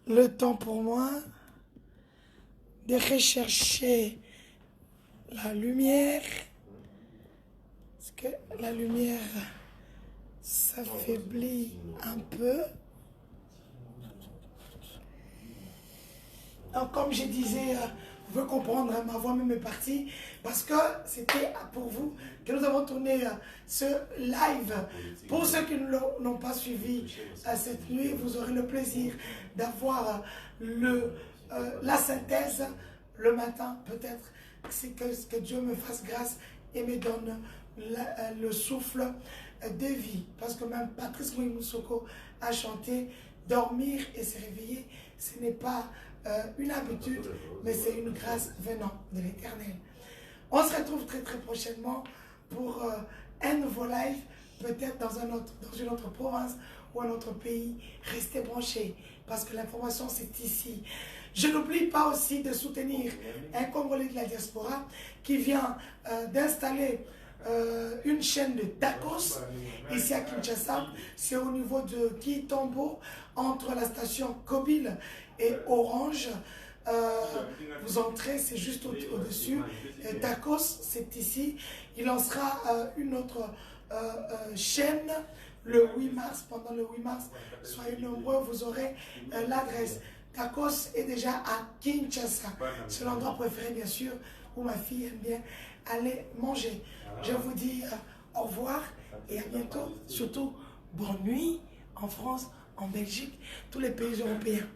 le temps pour moi de rechercher la lumière. Parce que la lumière s'affaiblit un peu. Donc, comme je disais, vous pouvez comprendre, ma voix même est partie, parce que c'était pour vous que nous avons tourné ce live. Pour ceux qui ne l'ont pas suivi cette nuit, vous aurez le plaisir d'avoir la synthèse le matin, peut-être. C'est que Dieu me fasse grâce et me donne le souffle de vie. Parce que même Patrice Moussoko a chanté « Dormir et se réveiller », ce n'est pas une habitude, mais c'est une grâce venant de l'Éternel. On se retrouve très très prochainement pour un nouveau live, peut-être dans une autre province ou un autre pays. Restez branchés, parce que l'information c'est ici. Je n'oublie pas aussi de soutenir un Congolais de la diaspora qui vient d'installer une chaîne de tacos ici à Kinshasa. C'est au niveau de Kitombo, entre la station Kobil et Orange. Vous entrez, c'est juste au-dessus. Tacos, c'est ici. Il lancera une autre chaîne le 8 mars. Pendant le 8 mars, soyez nombreux, vous aurez l'adresse. Tacos est déjà à Kinshasa. C'est l'endroit préféré, bien sûr, où ma fille aime bien aller manger. Je vous dis au revoir et à bientôt. Surtout, bonne nuit en France, en Belgique, tous les pays européens.